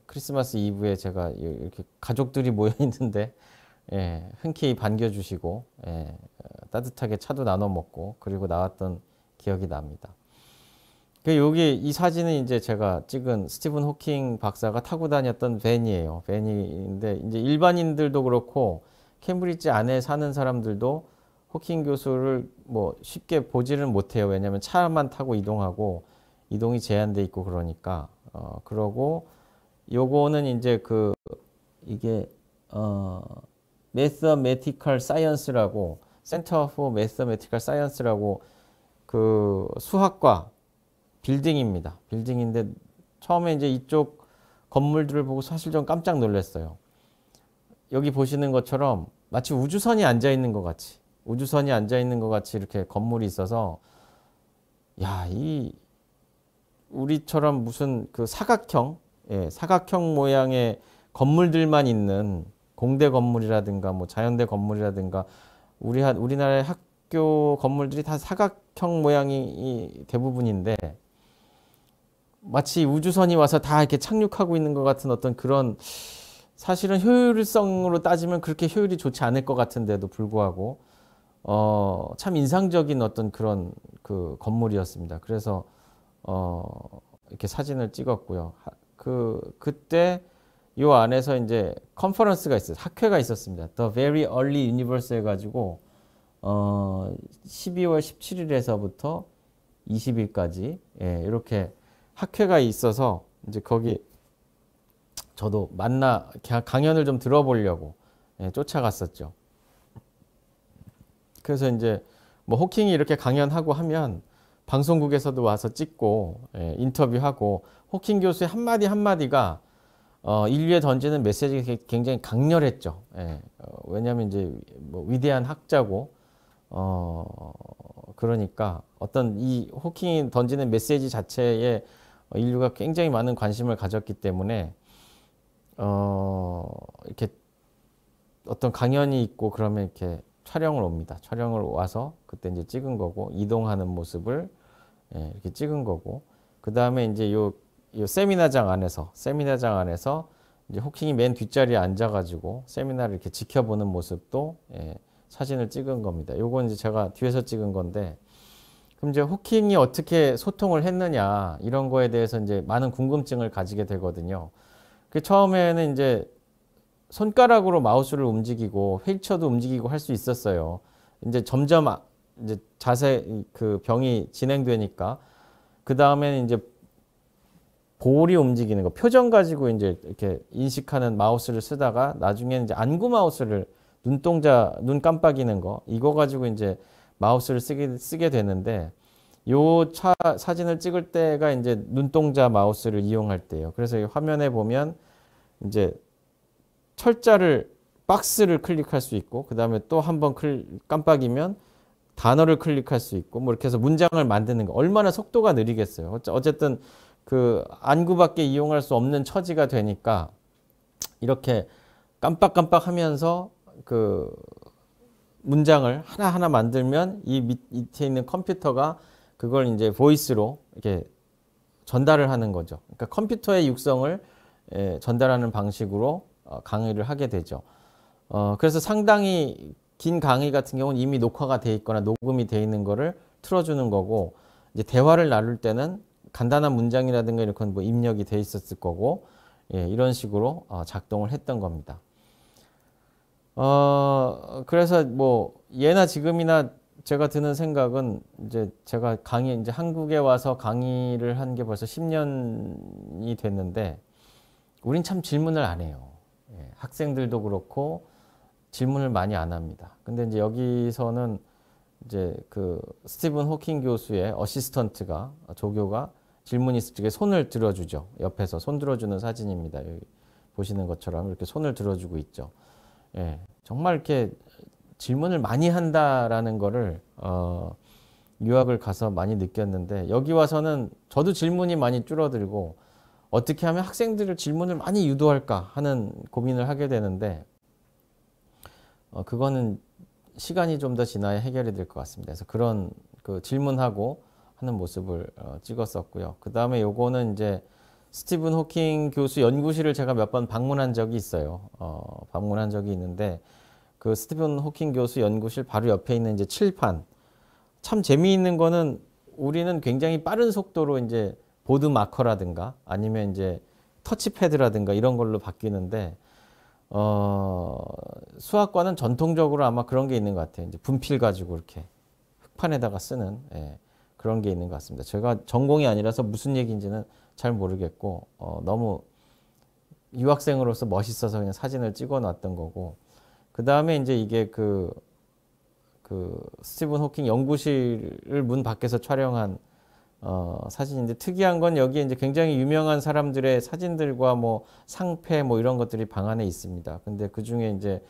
크리스마스 이브에 제가 이렇게 가족들이 모여 있는데 흔쾌히 반겨주시고 따뜻하게 차도 나눠 먹고 그리고 나왔던 기억이 납니다. 여기 이 사진은 이제 제가 찍은 스티븐 호킹 박사가 타고 다녔던 밴이에요. 밴인데 이제 일반인들도 그렇고 캠브리지 안에 사는 사람들도 호킹 교수를 뭐 쉽게 보지는 못해요. 왜냐하면 차만 타고 이동하고 이동이 제한돼 있고 그러니까 그러고 요거는 이제 이게 Mathematical Science라고 Center for Mathematical Science라고 그 수학과 빌딩입니다. 빌딩인데 처음에 이제 이쪽 건물들을 보고 사실 좀 깜짝 놀랐어요. 여기 보시는 것처럼 마치 우주선이 앉아 있는 것 같이 이렇게 건물이 있어서 야, 우리처럼 무슨 그 사각형 모양의 건물들만 있는 공대 건물이라든가 뭐 자연대 건물이라든가 우리나라의 학교 건물들이 다 사각형 모양이 대부분인데 마치 우주선이 와서 다 이렇게 착륙하고 있는 것 같은 어떤 그런 사실은 효율성으로 따지면 그렇게 효율이 좋지 않을 것 같은데도 불구하고 참 인상적인 어떤 그런 그 건물이었습니다. 그래서 이렇게 사진을 찍었고요. 그때 요 안에서 이제 컨퍼런스가 있어요. 학회가 있었습니다. The Very Early Universe 해가지고 12월 17일에서부터 20일까지 이렇게 학회가 있어서 이제 거기 저도 강연을 좀 들어보려고 쫓아갔었죠. 그래서 이제 뭐 호킹이 이렇게 강연하고 하면 방송국에서도 와서 찍고 인터뷰하고 호킹 교수의 한마디 한마디가 인류에 던지는 메시지가 굉장히 강렬했죠. 왜냐하면 이제 뭐 위대한 학자고 그러니까 어떤 이 호킹이 던지는 메시지 자체에 인류가 굉장히 많은 관심을 가졌기 때문에 이렇게 어떤 강연이 있고 그러면 이렇게 촬영을 옵니다. 촬영을 와서 그때 이제 찍은 거고 이동하는 모습을 이렇게 찍은 거고 그 다음에 이제 요 세미나장 안에서 이제 호킹이 맨 뒷자리에 앉아가지고 세미나를 이렇게 지켜보는 모습도 사진을 찍은 겁니다. 요건 이제 제가 뒤에서 찍은 건데 그럼 이제 호킹이 어떻게 소통을 했느냐 이런 거에 대해서 이제 많은 궁금증을 가지게 되거든요. 그 처음에는 이제 손가락으로 마우스를 움직이고 휠체어도 움직이고 할 수 있었어요. 이제 점점 이제 그 병이 진행되니까 그 다음에는 이제 볼이 움직이는 거, 표정 가지고 이제 이렇게 인식하는 마우스를 쓰다가 나중에는 이제 안구 마우스를 눈 깜빡이는 거 이거 가지고 이제 마우스를 쓰게 되는데 요 사진을 찍을 때가 이제 눈동자 마우스를 이용할 때예요. 그래서 이 화면에 보면 이제 박스를 클릭할 수 있고 그 다음에 또 한 번 깜빡이면 단어를 클릭할 수 있고 뭐 이렇게 해서 문장을 만드는 거 얼마나 속도가 느리겠어요. 어쨌든 그 안구밖에 이용할 수 없는 처지가 되니까 이렇게 깜빡깜빡 하면서 그 문장을 하나하나 만들면 이 밑에 있는 컴퓨터가 그걸 이제 보이스로 이렇게 전달을 하는 거죠. 그러니까 컴퓨터의 육성을 전달하는 방식으로 강의를 하게 되죠. 그래서 상당히 긴 강의 같은 경우는 이미 녹화가 돼 있거나 녹음이 돼 있는 거를 틀어주는 거고 이제 대화를 나눌 때는 간단한 문장이라든가 이렇게 뭐 입력이 돼 있었을 거고, 예, 이런 식으로 작동을 했던 겁니다. 그래서 뭐 예나 지금이나 제가 드는 생각은 이제 제가 이제 한국에 와서 강의를 한 게 벌써 10년이 됐는데 우린 참 질문을 안 해요. 예, 학생들도 그렇고 질문을 많이 안 합니다. 근데 이제 여기서는 이제 그 스티븐 호킹 교수의 어시스턴트가 조교가 질문이 있을 때 손을 들어주죠. 옆에서 손 들어주는 사진입니다. 여기 보시는 것처럼 이렇게 손을 들어주고 있죠. 예, 정말 이렇게 질문을 많이 한다라는 거를 유학을 가서 많이 느꼈는데 여기 와서는 저도 질문이 많이 줄어들고 어떻게 하면 학생들을 질문을 많이 유도할까 하는 고민을 하게 되는데 그거는 시간이 좀 더 지나야 해결이 될 것 같습니다. 그래서 그런 그 질문하고 하는 모습을 찍었었고요. 그 다음에 요거는 이제 스티븐 호킹 교수 연구실을 제가 몇 번 방문한 적이 있어요. 방문한 적이 있는데 그 스티븐 호킹 교수 연구실 바로 옆에 있는 이제 칠판. 참 재미있는 거는 우리는 굉장히 빠른 속도로 이제 보드 마커라든가 아니면 이제 터치패드라든가 이런 걸로 바뀌는데 수학과는 전통적으로 아마 그런 게 있는 것 같아요. 이제 분필 가지고 이렇게 흑판에다가 쓰는 예, 그런 게 있는 것 같습니다. 제가 전공이 아니라서 무슨 얘기인지는 잘 모르겠고 너무 유학생으로서 멋있어서 그냥 사진을 찍어 놨던 거고 그 다음에 이제 이게 그 스티븐 호킹 연구실을 문 밖에서 촬영한 사진인데 특이한 건 여기에 이제 굉장히 유명한 사람들의 사진들과 뭐 상패 뭐 이런 것들이 방 안에 있습니다. 근데 그 중에 이제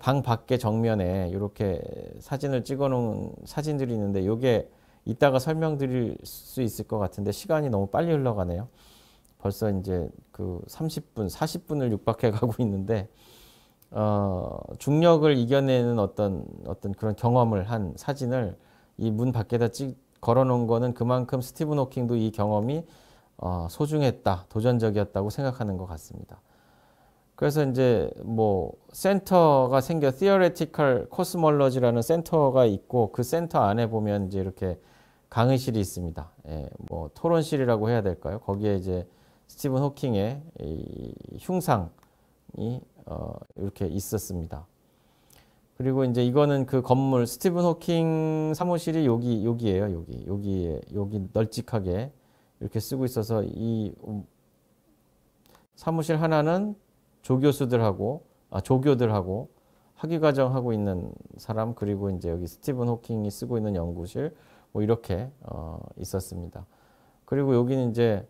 방 밖에 정면에 이렇게 사진을 찍어 놓은 사진들이 있는데 요게 이따가 설명드릴 수 있을 것 같은데 시간이 너무 빨리 흘러가네요. 벌써 이제 그 30분, 40분을 육박해 가고 있는데 중력을 이겨내는 어떤 그런 경험을 한 사진을 이 문 밖에다 걸어 놓은 거는 그만큼 스티븐 호킹도 이 경험이 소중했다, 도전적이었다고 생각하는 것 같습니다. 그래서 이제 뭐 센터가 Theoretical Cosmology라는 센터가 있고 그 센터 안에 보면 이제 이렇게 강의실이 있습니다. 예, 뭐 토론실이라고 해야 될까요? 거기에 이제 스티븐 호킹의 이 흉상이 이렇게 있었습니다. 그리고 이제 이거는 그 건물 스티븐 호킹 사무실이 여기예요. 여기 널찍하게 이렇게 쓰고 있어서 이 사무실 하나는 조교들하고 학위과정 하고 있는 사람 그리고 이제 여기 스티븐 호킹이 쓰고 있는 연구실 뭐 이렇게 있었습니다. 그리고 여기는 이제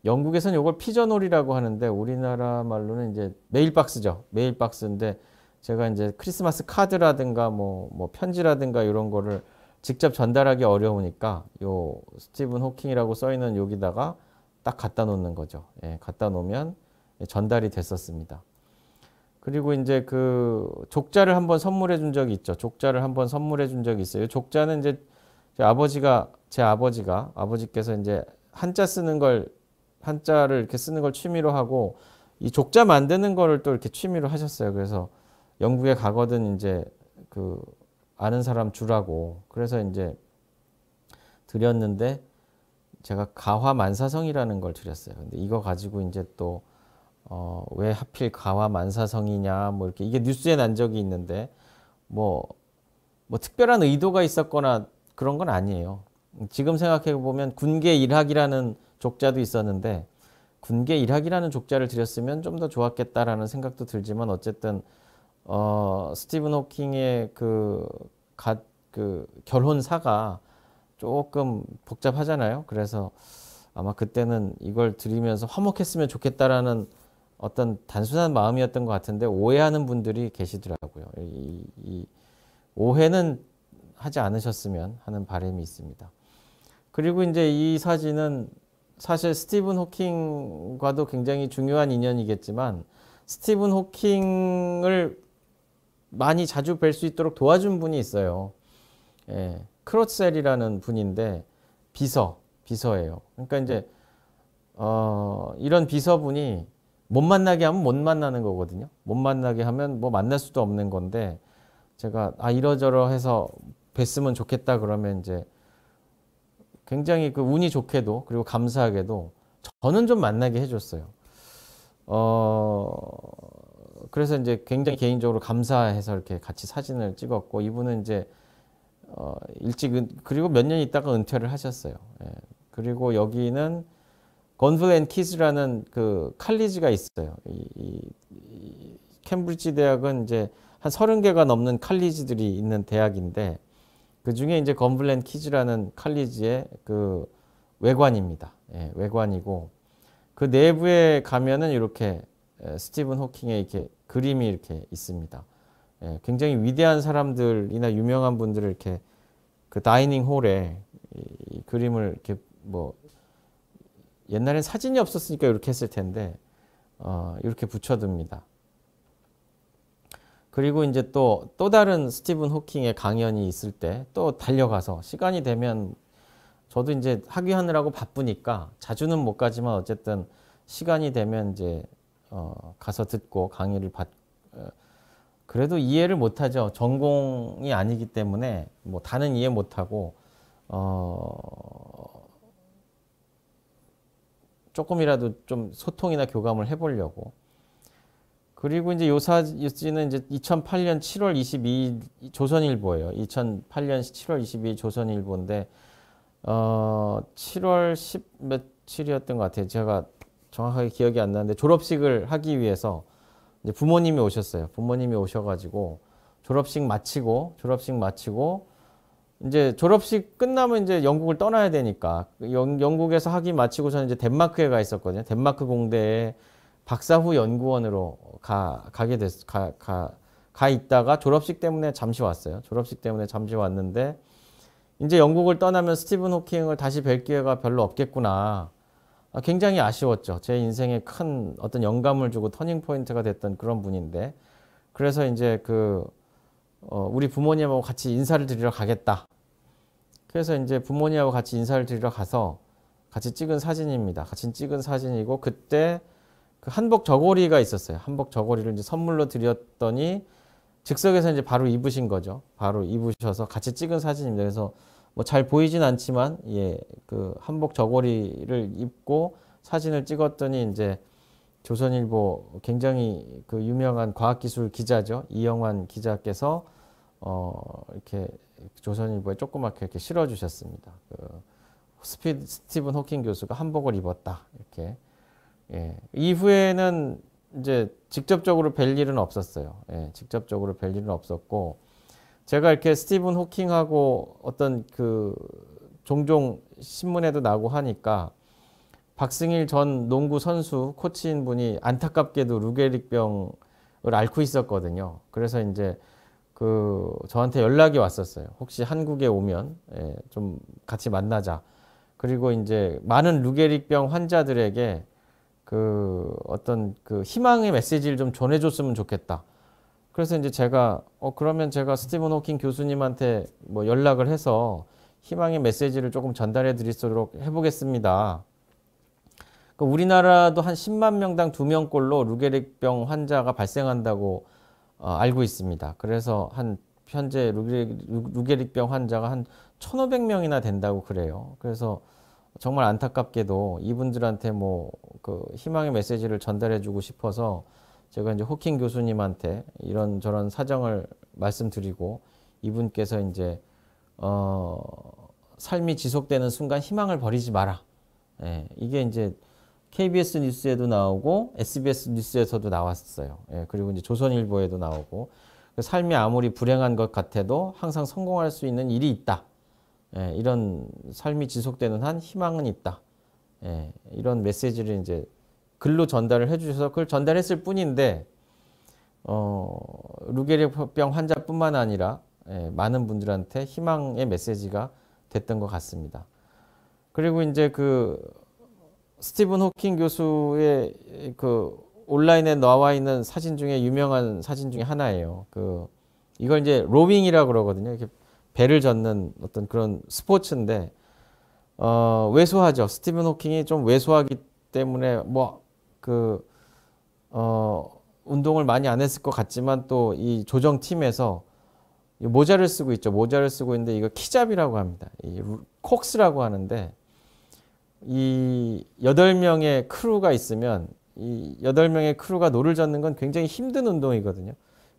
영국에서는 이걸 피전홀이라고 하는데 우리나라 말로는 이제 메일박스죠. 메일박스인데 제가 이제 크리스마스 카드라든가 뭐 편지라든가 이런 거를 직접 전달하기 어려우니까 요 스티븐 호킹이라고 써 있는 여기다가 딱 갖다 놓는 거죠. 예, 갖다 놓으면 전달이 됐었습니다. 그리고 이제 그 족자를 한번 선물해 준 적이 있죠. 족자를 한번 선물해 준 적이 있어요. 족자는 이제 제 아버지께서 이제 한자를 이렇게 쓰는 걸 취미로 하고 이 족자 만드는 거를 또 이렇게 취미로 하셨어요. 그래서 영국에 가거든 이제 그 아는 사람 주라고 그래서 이제 드렸는데 제가 가화만사성이라는 걸 드렸어요. 근데 이거 가지고 이제 또 왜 하필 가화만사성이냐 뭐 이렇게 이게 뉴스에 난 적이 있는데 뭐 특별한 의도가 있었거나 그런 건 아니에요. 지금 생각해 보면 군계 일학이라는 족자도 있었는데 군계 일학이라는 족자를 드렸으면 좀 더 좋았겠다라는 생각도 들지만 어쨌든 스티븐 호킹의 그 결혼사가 조금 복잡하잖아요. 그래서 아마 그때는 이걸 드리면서 화목했으면 좋겠다라는 어떤 단순한 마음이었던 것 같은데 오해하는 분들이 계시더라고요. 이 오해는 하지 않으셨으면 하는 바람이 있습니다. 그리고 이제 이 사진은 사실 스티븐 호킹과도 굉장히 중요한 인연이겠지만 스티븐 호킹을 많이 자주 뵐 수 있도록 도와준 분이 있어요. 예, 크로셀이라는 분인데 비서예요. 그러니까 이제 이런 비서분이 못 만나게 하면 못 만나는 거거든요. 못 만나게 하면 뭐 만날 수도 없는 건데 제가 이러저러 해서 뵀으면 좋겠다 그러면 이제 굉장히 그 운이 좋게도 그리고 감사하게도 저는 좀 만나게 해줬어요. 그래서 이제 굉장히 개인적으로 감사해서 이렇게 같이 사진을 찍었고 이분은 이제 일찍 그리고 몇 년 있다가 은퇴를 하셨어요. 예. 그리고 여기는 건블 앤 키즈라는 그 칼리지가 있어요. 이 캠브리지 대학은 이제 한 30개가 넘는 칼리지들이 있는 대학인데 그 중에 이제 건블 앤 키즈라는 칼리지의 그 외관입니다. 예, 외관이고 그 내부에 가면은 이렇게 스티븐 호킹의 이렇게 그림이 이렇게 있습니다. 예, 굉장히 위대한 사람들이나 유명한 분들을 이렇게 그 다이닝 홀에 이 그림을 이렇게 뭐 옛날엔 사진이 없었으니까 이렇게 했을 텐데 이렇게 붙여둡니다. 그리고 이제 또 다른 스티븐 호킹의 강연이 있을 때 또 달려가서 시간이 되면 저도 이제 학위하느라고 바쁘니까 자주는 못 가지만 어쨌든 시간이 되면 이제 가서 듣고 강의를 그래도 이해를 못하죠. 전공이 아니기 때문에 뭐 다는 이해 못하고 조금이라도 좀 소통이나 교감을 해보려고. 그리고 이제 요 사진은 이제 2008년 7월 22일 조선일보예요. 2008년 7월 22일 조선일보인데 7월 10 며칠이었던 것 같아요. 제가 정확하게 기억이 안 나는데 졸업식을 하기 위해서 이제 부모님이 오셨어요. 부모님이 오셔가지고 졸업식 마치고 이제 졸업식 끝나면 이제 영국을 떠나야 되니까 영국에서 학위 마치고서는 이제 덴마크에 가 있었거든요. 덴마크 공대에 박사후 연구원으로 가 있다가 졸업식 때문에 잠시 왔어요. 졸업식 때문에 잠시 왔는데 이제 영국을 떠나면 스티븐 호킹을 다시 뵐 기회가 별로 없겠구나. 굉장히 아쉬웠죠. 제 인생에 큰 어떤 영감을 주고 터닝 포인트가 됐던 그런 분인데 그래서 이제 우리 부모님하고 같이 인사를 드리러 가겠다. 그래서 이제 부모님하고 같이 인사를 드리러 가서 같이 찍은 사진입니다. 같이 찍은 사진이고 그때 그 한복 저고리가 있었어요. 한복 저고리를 이제 선물로 드렸더니 즉석에서 이제 바로 입으신 거죠. 바로 입으셔서 같이 찍은 사진입니다. 그래서 뭐 잘 보이진 않지만 예, 그 한복 저고리를 입고 사진을 찍었더니 이제 조선일보 굉장히 그 유명한 과학기술 기자죠. 이영환 기자께서 이렇게 조선일보에 조그맣게 이렇게 실어주셨습니다. 스티븐 호킹 교수가 한복을 입었다. 이렇게. 예. 이후에는 이제 직접적으로 뵐 일은 없었어요. 예. 직접적으로 뵐 일은 없었고, 제가 이렇게 스티븐 호킹하고 어떤 종종 신문에도 나고 하니까 박승일 전 농구 선수 코치인 분이 안타깝게도 루게릭병을 앓고 있었거든요. 그래서 이제 저한테 연락이 왔었어요. 혹시 한국에 오면 예, 좀 같이 만나자. 그리고 이제 많은 루게릭병 환자들에게 어떤 희망의 메시지를 좀 전해줬으면 좋겠다. 그래서 이제 제가 그러면 제가 스티븐 호킹 교수님한테 뭐 연락을 해서 희망의 메시지를 조금 전달해 드릴 수 있도록 해보겠습니다. 우리나라도 한 10만 명당 2명꼴로 루게릭병 환자가 발생한다고 알고 있습니다. 그래서 현재 루게릭병 환자가 한 1,500명이나 된다고 그래요. 그래서 정말 안타깝게도 이분들한테 희망의 메시지를 전달해주고 싶어서 제가 이제 호킹 교수님한테 이런저런 사정을 말씀드리고 이분께서 이제 삶이 지속되는 순간 희망을 버리지 마라. 예, 이게 이제 KBS 뉴스에도 나오고 SBS 뉴스에서도 나왔어요. 예, 그리고 이제 조선일보에도 나오고 삶이 아무리 불행한 것 같아도 항상 성공할 수 있는 일이 있다. 예, 이런 삶이 지속되는 한 희망은 있다. 예, 이런 메시지를 이제 글로 전달을 해주셔서 그걸 전달했을 뿐인데 루게릭병 환자뿐만 아니라 예, 많은 분들한테 희망의 메시지가 됐던 것 같습니다. 그리고 이제 스티븐 호킹 교수의 온라인에 나와 있는 사진 중에 유명한 사진 중에 하나예요. 이걸 이제 로윙이라고 그러거든요. 이렇게 배를 젓는 어떤 그런 스포츠인데 왜소하죠. 스티븐 호킹이 좀 왜소하기 때문에 운동을 많이 안 했을 것 같지만 또 이 조정팀에서 이 모자를 쓰고 있죠. 모자를 쓰고 있는데 이거 키잡이라고 합니다. 이 콕스라고 하는데 이 8명의 크루가 있으면 이 8명의 크루가 노를 젓는 건 굉장히 힘든 운동이거든요.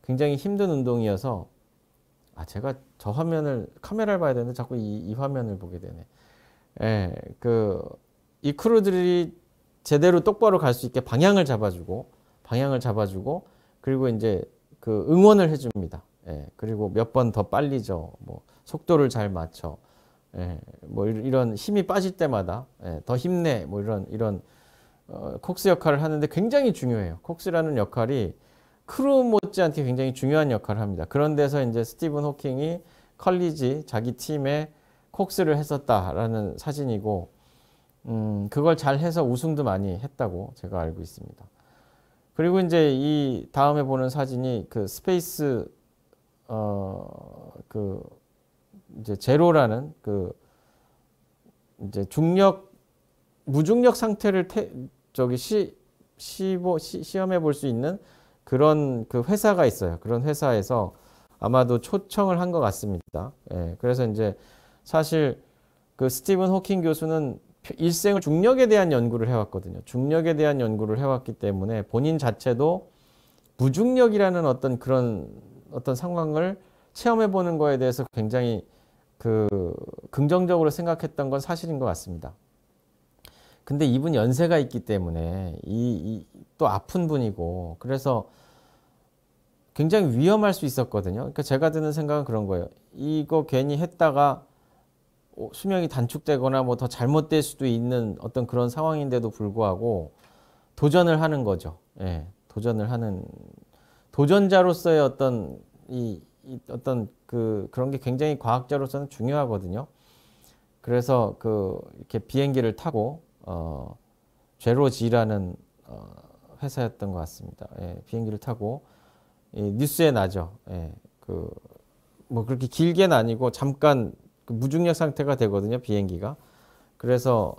굉장히 힘든 운동이어서 제가 저 화면을 카메라를 봐야 되는데 자꾸 이 화면을 보게 되네. 예, 이 크루들이 제대로 똑바로 갈 수 있게 방향을 잡아주고 그리고 이제 그 응원을 해줍니다. 예, 그리고 몇 번 더 빨리죠. 뭐 속도를 잘 맞춰. 예, 뭐 이런 힘이 빠질 때마다 더 힘내. 뭐 이런 콕스 역할을 하는데 굉장히 중요해요. 콕스라는 역할이 크루 못지않게 굉장히 중요한 역할을 합니다. 그런 데서 이제 스티븐 호킹이 컬리지 자기 팀에 콕스를 했었다라는 사진이고, 그걸 잘 해서 우승도 많이 했다고 제가 알고 있습니다. 그리고 이제 이 다음에 보는 사진이 그 스페이스 이제 제로라는 이제 무중력 상태를 시험해 볼 수 있는 그런 그 회사가 있어요. 그런 회사에서 아마도 초청을 한 것 같습니다. 예, 그래서 이제 사실 그 스티븐 호킹 교수는 일생을 중력에 대한 연구를 해왔거든요. 중력에 대한 연구를 해왔기 때문에 본인 자체도 무중력이라는 어떤 상황을 체험해 보는 거에 대해서 굉장히 긍정적으로 생각했던 건 사실인 것 같습니다. 근데 이분 연세가 있기 때문에 또 아픈 분이고 그래서 굉장히 위험할 수 있었거든요. 그러니까 제가 드는 생각은 그런 거예요. 이거 괜히 했다가 수명이 단축되거나 뭐 더 잘못될 수도 있는 어떤 그런 상황인데도 불구하고 도전을 하는 거죠. 예, 도전자로서의 어떤 그런 게 굉장히 과학자로서는 중요하거든요. 그래서 이렇게 비행기를 타고 제로지라는 회사였던 것 같습니다. 예, 비행기를 타고 뉴스에 나죠. 예, 뭐 그렇게 길게는 아니고 잠깐 무중력 상태가 되거든요, 비행기가. 그래서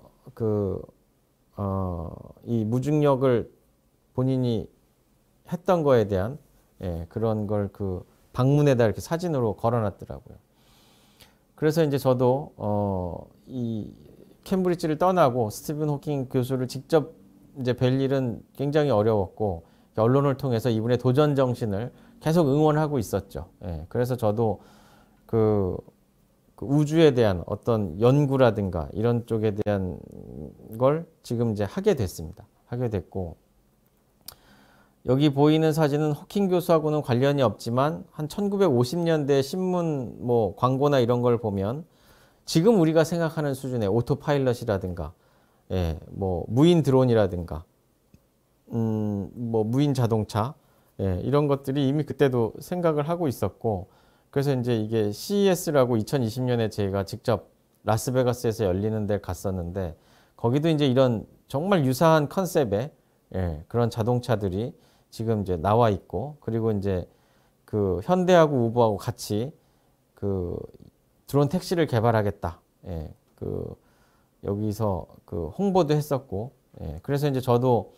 이 무중력을 본인이 했던 거에 대한 그런 걸 방문에다 이렇게 사진으로 걸어놨더라고요. 그래서 이제 저도 이 캠브리지를 떠나고 스티븐 호킹 교수를 직접 이제 뵐 일은 굉장히 어려웠고 언론을 통해서 이분의 도전 정신을 계속 응원하고 있었죠. 예, 그래서 저도 그 우주에 대한 어떤 연구라든가 이런 쪽에 대한 걸 지금 이제 하게 됐습니다. 하게 됐고 여기 보이는 사진은 호킹 교수하고는 관련이 없지만 한 1950년대 신문 뭐 광고나 이런 걸 보면 지금 우리가 생각하는 수준의 오토파일럿이라든가 뭐 무인 드론이라든가 뭐 무인 자동차 이런 것들이 이미 그때도 생각을 하고 있었고 그래서 이제 이게 CES라고 2020년에 제가 직접 라스베가스에서 열리는 데 갔었는데 거기도 이제 이런 정말 유사한 컨셉의 그런 자동차들이 지금 이제 나와 있고 그리고 이제 현대하고 우버하고 같이 드론 택시를 개발하겠다. 여기서 홍보도 했었고 그래서 이제 저도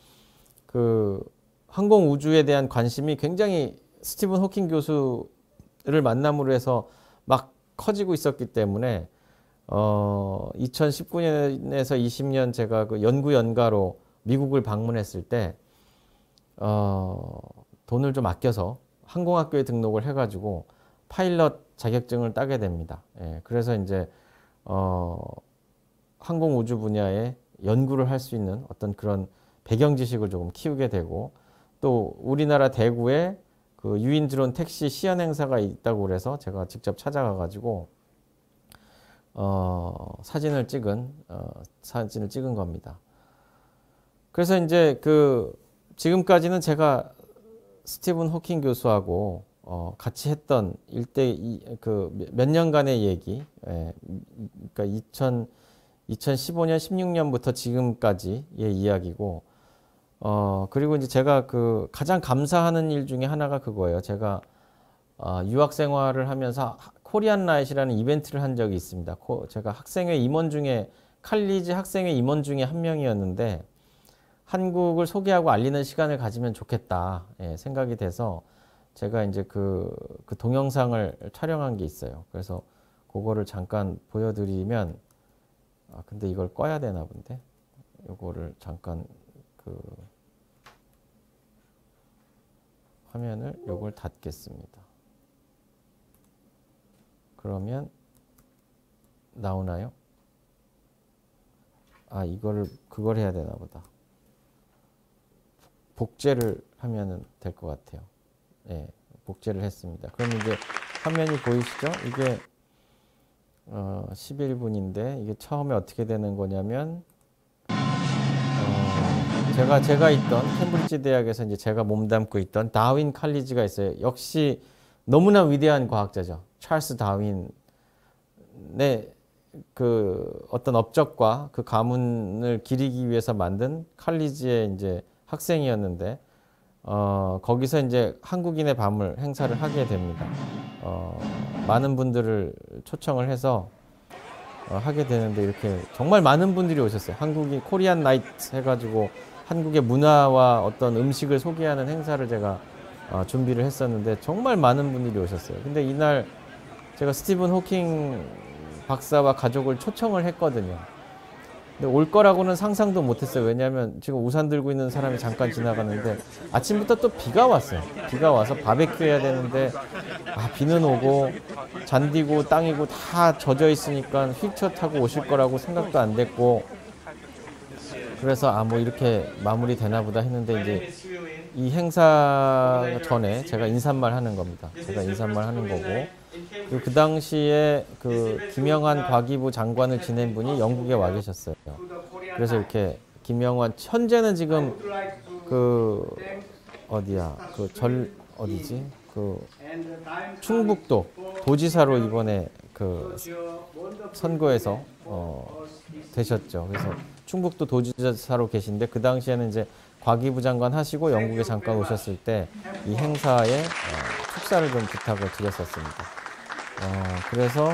항공 우주에 대한 관심이 굉장히 스티븐 호킹 교수를 만남으로 해서 막 커지고 있었기 때문에 2019년에서 20년 제가 연구 연가로 미국을 방문했을 때 돈을 좀 아껴서 항공학교에 등록을 해가지고 파일럿 자격증을 따게 됩니다. 그래서 이제 항공 우주 분야에 연구를 할 수 있는 어떤 그런 배경 지식을 조금 키우게 되고 또 우리나라 대구에 유인 드론 택시 시연 행사가 있다고 그래서 제가 직접 찾아가 가지고 사진을 찍은 겁니다. 그래서 이제 지금까지는 제가 스티븐 호킹 교수하고 같이 했던 몇 년간의 얘기, 그러니까 2015년, 16년부터 지금까지의 이야기고, 그리고 이제 제가 가장 감사하는 일 중에 하나가 그거예요. 제가 유학 생활을 하면서 코리안 라이트라는 이벤트를 한 적이 있습니다. 제가 학생회 임원 중에 칼리지 학생회 임원 중에 한 명이었는데 한국을 소개하고 알리는 시간을 가지면 좋겠다 생각이 돼서 제가 이제 그 동영상을 촬영한 게 있어요. 그래서 그거를 잠깐 보여드리면, 아, 근데 이걸 꺼야 되나 본데? 요거를 잠깐 그 화면을 요걸 닫겠습니다. 그러면 나오나요? 아, 그걸 해야 되나 보다. 복제를 하면은 될 것 같아요. 예, 복제를 했습니다. 그럼 이제 화면이 보이시죠? 이게 11분인데 이게 처음에 어떻게 되는 거냐면 제가 있던 캠브리지 대학에서 이제 제가 몸담고 있던 다윈 칼리지가 있어요. 역시 너무나 위대한 과학자죠. 찰스 다윈의 그 어떤 업적과 그 가문을 기리기 위해서 만든 칼리지의 이제 학생이었는데 거기서 이제 한국인의 밤을 행사를 하게 됩니다. 많은 분들을 초청을 해서 하게 되는데 이렇게 정말 많은 분들이 오셨어요. 한국인 코리안 나이트 해가지고 한국의 문화와 어떤 음식을 소개하는 행사를 제가 준비를 했었는데 정말 많은 분들이 오셨어요. 근데 이날 제가 스티븐 호킹 박사와 가족을 초청을 했거든요. 근데 올 거라고는 상상도 못했어요. 왜냐하면 지금 우산 들고 있는 사람이 잠깐 지나가는데 아침부터 또 비가 왔어요. 비가 와서 바베큐 해야 되는데 비는 오고 잔디고 땅이고 다 젖어 있으니까 휠체어 타고 오실 거라고 생각도 안 됐고, 그래서 뭐 이렇게 마무리 되나 보다 했는데 이제 이 행사 전에 제가 인사말 하는 겁니다. 제가 인사말 하는 거고, 그리고 그 당시에 그 김영한 과기부 장관을 지낸 분이 영국에 와 계셨어요. 그래서 이렇게 김영환, 현재는 지금 그 어디야, 어디지, 그 충북도 도지사로 이번에 그 선거에서 되셨죠. 그래서 충북도 도지사로 계신데 그 당시에는 이제 과기부 장관 하시고 영국에 잠깐 오셨을 때 이 행사에 축사를 좀 부탁을 드렸었습니다. 그래서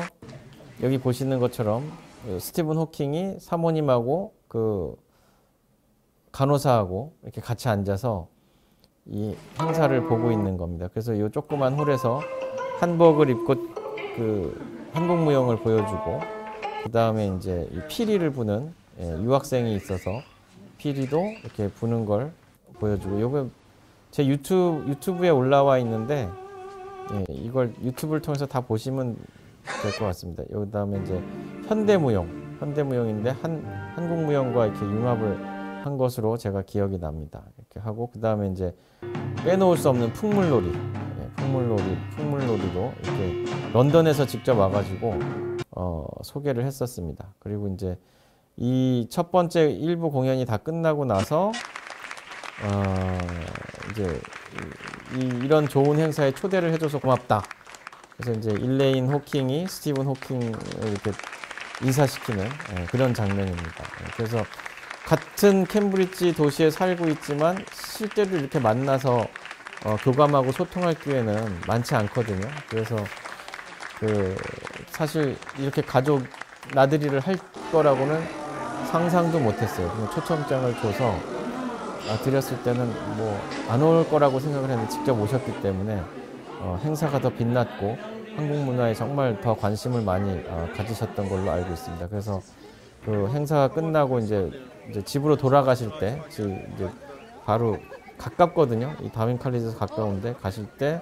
여기 보시는 것처럼 스티븐 호킹이 사모님하고 그 간호사하고 이렇게 같이 앉아서 이 행사를 보고 있는 겁니다. 그래서 이 조그만 홀에서 한복을 입고 그 한국무용을 보여주고, 그 다음에 이제 이 피리를 부는 유학생이 있어서 피리도 이렇게 부는 걸 보여주고, 요거 제 유튜브에 올라와 있는데 이걸 유튜브를 통해서 다 보시면 될 것 같습니다. 그 다음에 이제 현대무용인데 한국무용과 이렇게 융합을 한 것으로 제가 기억이 납니다. 이렇게 하고, 그 다음에 이제 빼놓을 수 없는 풍물놀이, 풍물놀이도 이렇게 런던에서 직접 와가지고 소개를 했었습니다. 그리고 이제 이 첫 번째 일부 공연이 다 끝나고 나서 이제 이런 좋은 행사에 초대를 해줘서 고맙다. 그래서 이제 일레인 호킹이 스티븐 호킹을 이렇게 인사시키는 그런 장면입니다. 그래서 같은 캠브리지 도시에 살고 있지만 실제로 이렇게 만나서 교감하고 소통할 기회는 많지 않거든요. 그래서 사실 이렇게 가족 나들이를 할 거라고는 상상도 못했어요. 그냥 초청장을 줘서 드렸을 때는 뭐 안 올 거라고 생각을 했는데 직접 오셨기 때문에 행사가 더 빛났고 한국 문화에 정말 더 관심을 많이 가지셨던 걸로 알고 있습니다. 그래서 그 행사가 끝나고 이제 집으로 돌아가실 때, 이제 바로 가깝거든요. 이 다윈 칼리지에서 가까운데 가실 때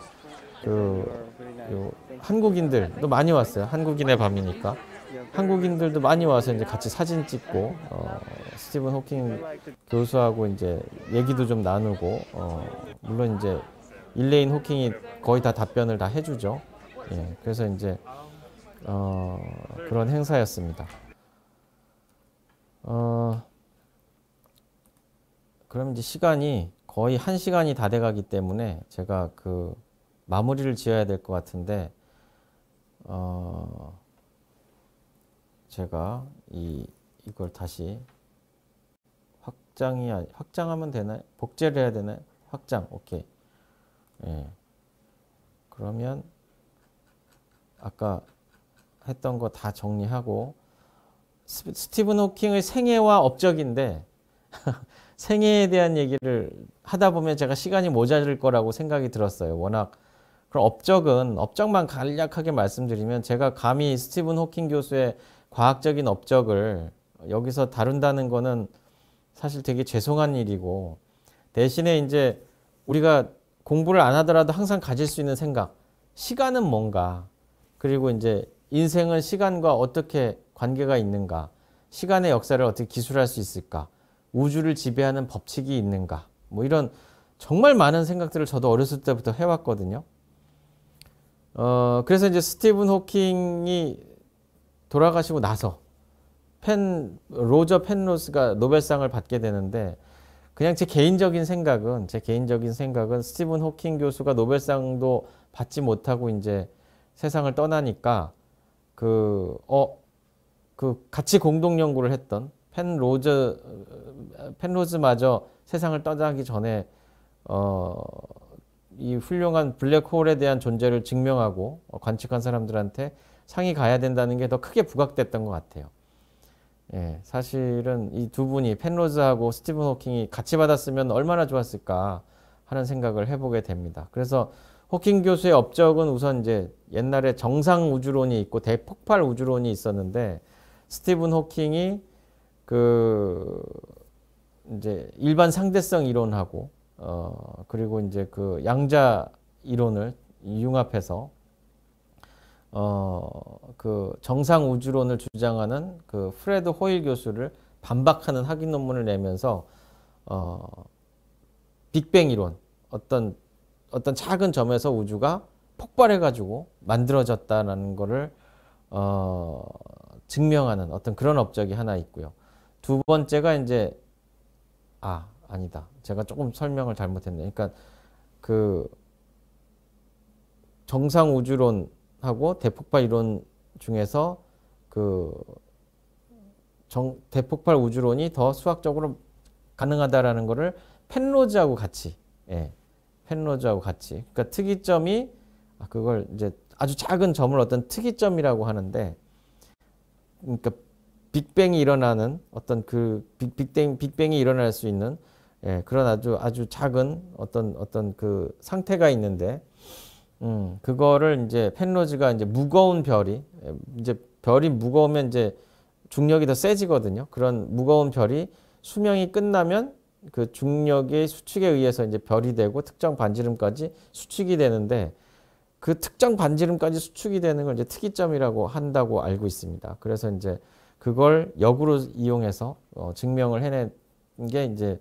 한국인들도 많이 왔어요. 한국인의 밤이니까. 한국인들도 많이 와서 이제 같이 사진 찍고, 스티븐 호킹 교수하고 이제 얘기도 좀 나누고, 물론 이제 일레인 호킹이 거의 다 답변을 다 해주죠. 예, 그래서 이제, 그런 행사였습니다. 그럼 이제 시간이 거의 1시간이 다 돼가기 때문에 제가 그 마무리를 지어야 될 것 같은데, 제가 이걸 다시 확장하면 되나요? 복제를 해야 되나요? 확장, 오케이. 예. 그러면 아까 했던 거 다 정리하고, 스티븐 호킹의 생애와 업적인데 생애에 대한 얘기를 하다 보면 제가 시간이 모자랄 거라고 생각이 들었어요. 워낙 그럼 업적만 간략하게 말씀드리면 제가 감히 스티븐 호킹 교수의 과학적인 업적을 여기서 다룬다는 거는 사실 되게 죄송한 일이고 대신에 이제 우리가 공부를 안 하더라도 항상 가질 수 있는 생각, 시간은 뭔가, 그리고 이제 인생은 시간과 어떻게 관계가 있는가, 시간의 역사를 어떻게 기술할 수 있을까, 우주를 지배하는 법칙이 있는가, 뭐 이런 정말 많은 생각들을 저도 어렸을 때부터 해왔거든요. 그래서 이제 스티븐 호킹이 돌아가시고 나서 로저 펜로스가 노벨상을 받게 되는데 그냥 제 개인적인 생각은 스티븐 호킹 교수가 노벨상도 받지 못하고 이제 세상을 떠나니까 그 같이 공동 연구를 했던 펜로즈마저 세상을 떠나기 전에 이 훌륭한 블랙홀에 대한 존재를 증명하고 관측한 사람들한테 상이 가야 된다는 게 더 크게 부각됐던 것 같아요. 예, 사실은 이 두 분이 펜로즈하고 스티븐 호킹이 같이 받았으면 얼마나 좋았을까 하는 생각을 해보게 됩니다. 그래서 호킹 교수의 업적은 우선 이제 옛날에 정상 우주론이 있고 대폭발 우주론이 있었는데 스티븐 호킹이 그 이제 일반 상대성 이론하고 그리고 이제 그 양자 이론을 융합해서 그 정상 우주론을 주장하는 그 프레드 호일 교수를 반박하는 학위 논문을 내면서 빅뱅 이론, 어떤 작은 점에서 우주가 폭발해가지고 만들어졌다는 거를 증명하는 어떤 그런 업적이 하나 있고요. 두 번째가 이제 아니다. 제가 조금 설명을 잘못했네. 그러니까 그 정상 우주론하고 대폭발 이론 중에서 그 대폭발 우주론이 더 수학적으로 가능하다라는 거를 펜로즈하고 같이, 그러니까 특이점이 그걸 이제 아주 작은 점을 어떤 특이점이라고 하는데, 그러니까 빅뱅이 일어나는 어떤 그 빅뱅이 일어날 수 있는 그런 아주 작은 어떤 그 상태가 있는데, 그거를 이제 펜로즈가 이제 무거운 별이 무거우면 이제 중력이 더 세지거든요. 그런 무거운 별이 수명이 끝나면 그 중력의 수축에 의해서 이제 별이 되고 특정 반지름까지 수축이 되는데 그 특정 반지름까지 수축이 되는 걸 이제 특이점이라고 한다고 알고 있습니다. 그래서 이제 그걸 역으로 이용해서 증명을 해낸 게 이제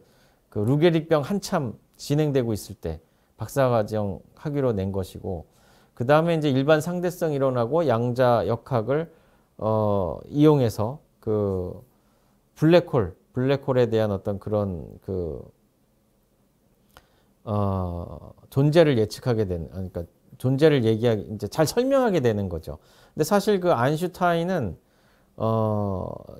그 루게릭병 한참 진행되고 있을 때 박사과정 학위로 낸 것이고, 그 다음에 이제 일반 상대성 이론하고 양자 역학을 이용해서 그 블랙홀에 대한 어떤 그런 그 존재를 예측하게 되는, 그러니까 존재를 이제 잘 설명하게 되는 거죠. 근데 사실 그 아인슈타인은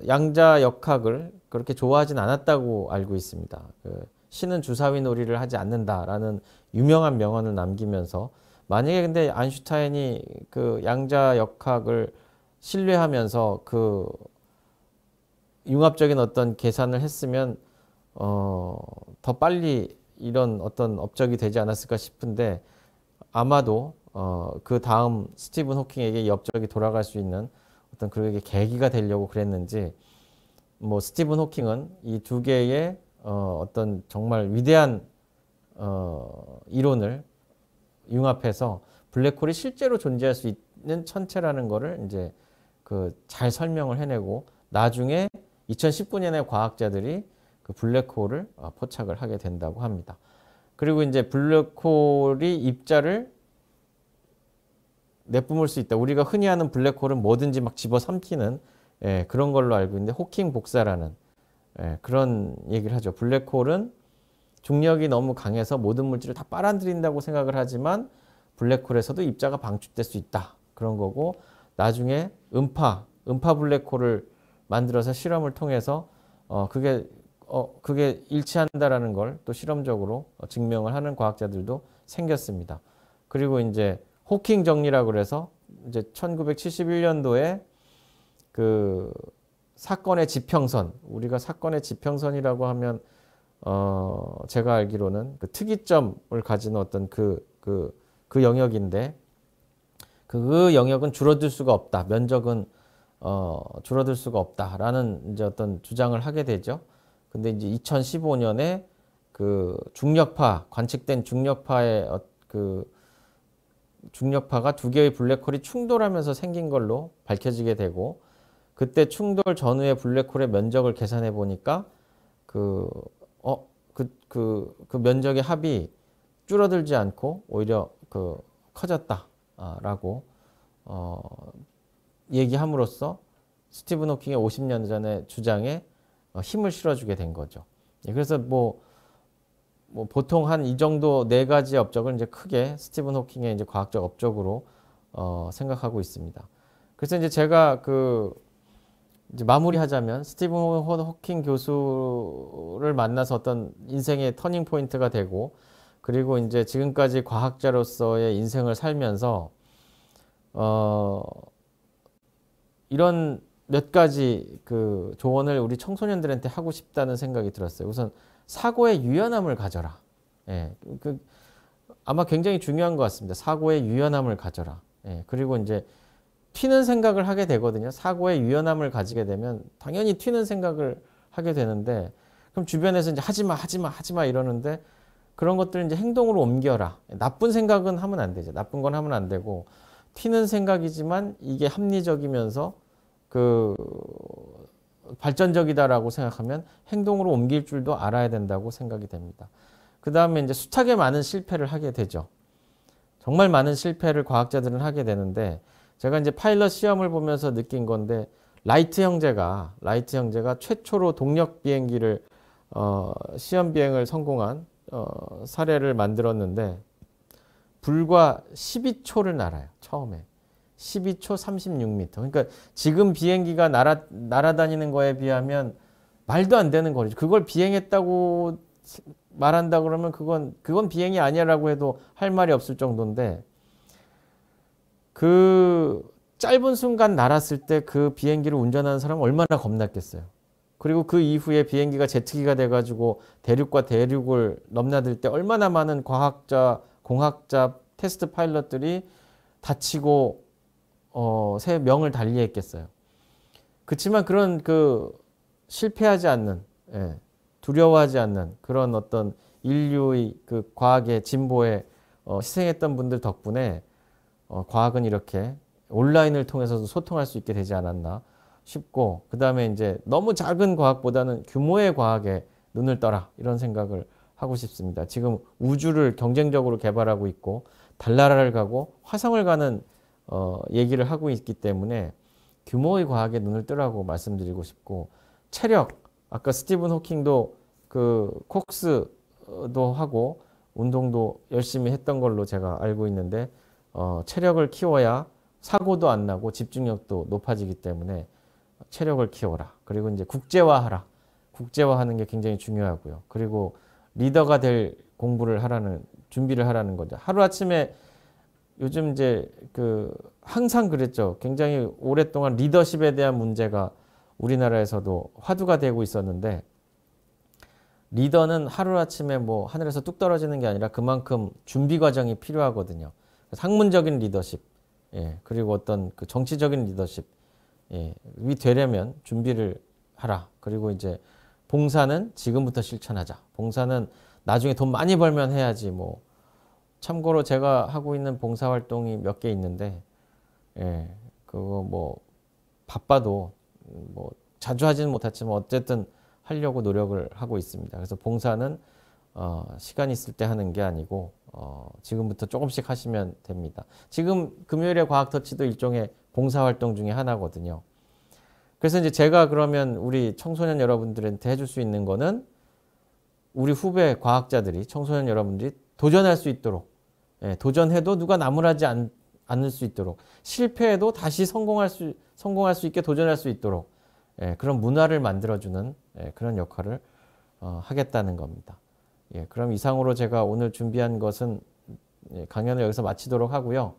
양자 역학을 그렇게 좋아하진 않았다고 알고 있습니다. 그 신은 주사위 놀이를 하지 않는다라는 유명한 명언을 남기면서, 만약에 근데 아인슈타인이 그 양자 역학을 신뢰하면서 그 융합적인 어떤 계산을 했으면 더 빨리 이런 어떤 업적이 되지 않았을까 싶은데, 아마도 그 다음 스티븐 호킹에게 이 업적이 돌아갈 수 있는 어떤 그에게 계기가 되려고 그랬는지, 뭐 스티븐 호킹은 이 두 개의 어떤 정말 위대한 이론을 융합해서 블랙홀이 실제로 존재할 수 있는 천체라는 거를 이제 그 잘 설명을 해내고, 나중에 2019년에 과학자들이 그 블랙홀을 포착을 하게 된다고 합니다. 그리고 이제 블랙홀이 입자를 내뿜을 수 있다. 우리가 흔히 하는 블랙홀은 뭐든지 막 집어삼키는 그런 걸로 알고 있는데, 호킹 복사라는 그런 얘기를 하죠. 블랙홀은 중력이 너무 강해서 모든 물질을 다 빨아들인다고 생각을 하지만 블랙홀에서도 입자가 방출될 수 있다. 그런 거고, 나중에 음파 블랙홀을 만들어서 실험을 통해서 그게 일치한다라는 걸 또 실험적으로 증명을 하는 과학자들도 생겼습니다. 그리고 이제 호킹 정리라고 그래서 이제 1971년도에 그 사건의 지평선, 우리가 사건의 지평선이라고 하면 제가 알기로는 그 특이점을 가진 어떤 그 그 영역인데 그 영역은 줄어들 수가 없다. 면적은 줄어들 수가 없다라는 이제 어떤 주장을 하게 되죠. 근데 이제 2015년에 그 중력파 관측된 중력파의 그 중력파가 두 개의 블랙홀이 충돌하면서 생긴 걸로 밝혀지게 되고 그때 충돌 전후의 블랙홀의 면적을 계산해 보니까 그 면적의 합이 줄어들지 않고 오히려 커졌다라고 얘기함으로써 스티븐 호킹의 50년 전의 주장에 힘을 실어주게 된 거죠. 그래서 뭐 보통 한 이 정도 네 가지 업적을 이제 크게 스티븐 호킹의 이제 과학적 업적으로 생각하고 있습니다. 그래서 이제 제가 이제 마무리하자면 스티븐 호킹 교수를 만나서 어떤 인생의 터닝 포인트가 되고 그리고 이제 지금까지 과학자로서의 인생을 살면서 이런 몇 가지 그 조언을 우리 청소년들한테 하고 싶다는 생각이 들었어요. 우선 사고의 유연함을 가져라. 예, 아마 굉장히 중요한 것 같습니다. 사고의 유연함을 가져라. 예, 그리고 이제 튀는 생각을 하게 되거든요. 사고의 유연함을 가지게 되면 당연히 튀는 생각을 하게 되는데 그럼 주변에서 이제 하지 마 이러는데 그런 것들을 이제 행동으로 옮겨라. 나쁜 생각은 하면 안 되죠. 나쁜 건 하면 안 되고 튀는 생각이지만 이게 합리적이면서 발전적이다라고 생각하면 행동으로 옮길 줄도 알아야 된다고 생각이 됩니다. 그 다음에 이제 숱하게 많은 실패를 하게 되죠. 정말 많은 실패를 과학자들은 하게 되는데 제가 이제 파일럿 시험을 보면서 느낀 건데 라이트 형제가 최초로 동력 비행기를 시험 비행을 성공한 사례를 만들었는데 불과 12초를 날아요. 처음에. 12초 36m. 그러니까 지금 비행기가 날아다니는 거에 비하면 말도 안 되는 거리죠. 그걸 비행했다고 말한다 그러면 그건 비행이 아니라고 해도 할 말이 없을 정도인데 그 짧은 순간 날았을 때 그 비행기를 운전하는 사람은 얼마나 겁났겠어요. 그리고 그 이후에 비행기가 제트기가 돼가지고 대륙과 대륙을 넘나들 때 얼마나 많은 과학자, 공학자, 테스트 파일럿들이 다치고 새 명을 달리했겠어요. 그렇지만 그런 실패하지 않는, 두려워하지 않는 그런 어떤 인류의 그 과학의 진보에 희생했던 분들 덕분에 과학은 이렇게 온라인을 통해서도 소통할 수 있게 되지 않았나 싶고 그 다음에 이제 너무 작은 과학보다는 규모의 과학에 눈을 떠라 이런 생각을 하고 싶습니다. 지금 우주를 경쟁적으로 개발하고 있고 달나라를 가고 화성을 가는 얘기를 하고 있기 때문에 규모의 과학에 눈을 뜨라고 말씀드리고 싶고 체력 아까 스티븐 호킹도 콕스도 하고 운동도 열심히 했던 걸로 제가 알고 있는데 체력을 키워야 사고도 안 나고 집중력도 높아지기 때문에 체력을 키워라. 그리고 이제 국제화하라. 국제화하는 게 굉장히 중요하고요. 그리고 리더가 될 공부를 하라는 준비를 하라는 거죠. 하루아침에 요즘 이제 항상 그랬죠. 굉장히 오랫동안 리더십에 대한 문제가 우리나라에서도 화두가 되고 있었는데 리더는 하루아침에 뭐 하늘에서 뚝 떨어지는 게 아니라 그만큼 준비 과정이 필요하거든요. 학문적인 리더십, 그리고 어떤 정치적인 리더십, 이 되려면 준비를 하라. 그리고 이제 봉사는 지금부터 실천하자. 봉사는 나중에 돈 많이 벌면 해야지 뭐. 참고로 제가 하고 있는 봉사활동이 몇 개 있는데, 그거 뭐 바빠도 뭐 자주 하지는 못했지만 어쨌든 하려고 노력을 하고 있습니다. 그래서 봉사는 시간 있을 때 하는 게 아니고 지금부터 조금씩 하시면 됩니다. 지금 금요일에 과학터치도 일종의 봉사활동 중에 하나거든요. 그래서 이제 제가 그러면 우리 청소년 여러분들한테 해줄 수 있는 거는 우리 후배 과학자들이 청소년 여러분들이 도전할 수 있도록 도전해도 누가 나무라지 않을 수 있도록 실패해도 다시 성공할 수 있게 도전할 수 있도록 그런 문화를 만들어주는 그런 역할을 하겠다는 겁니다. 그럼 이상으로 제가 오늘 준비한 것은 강연을 여기서 마치도록 하고요.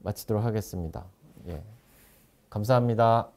마치도록 하겠습니다. 감사합니다.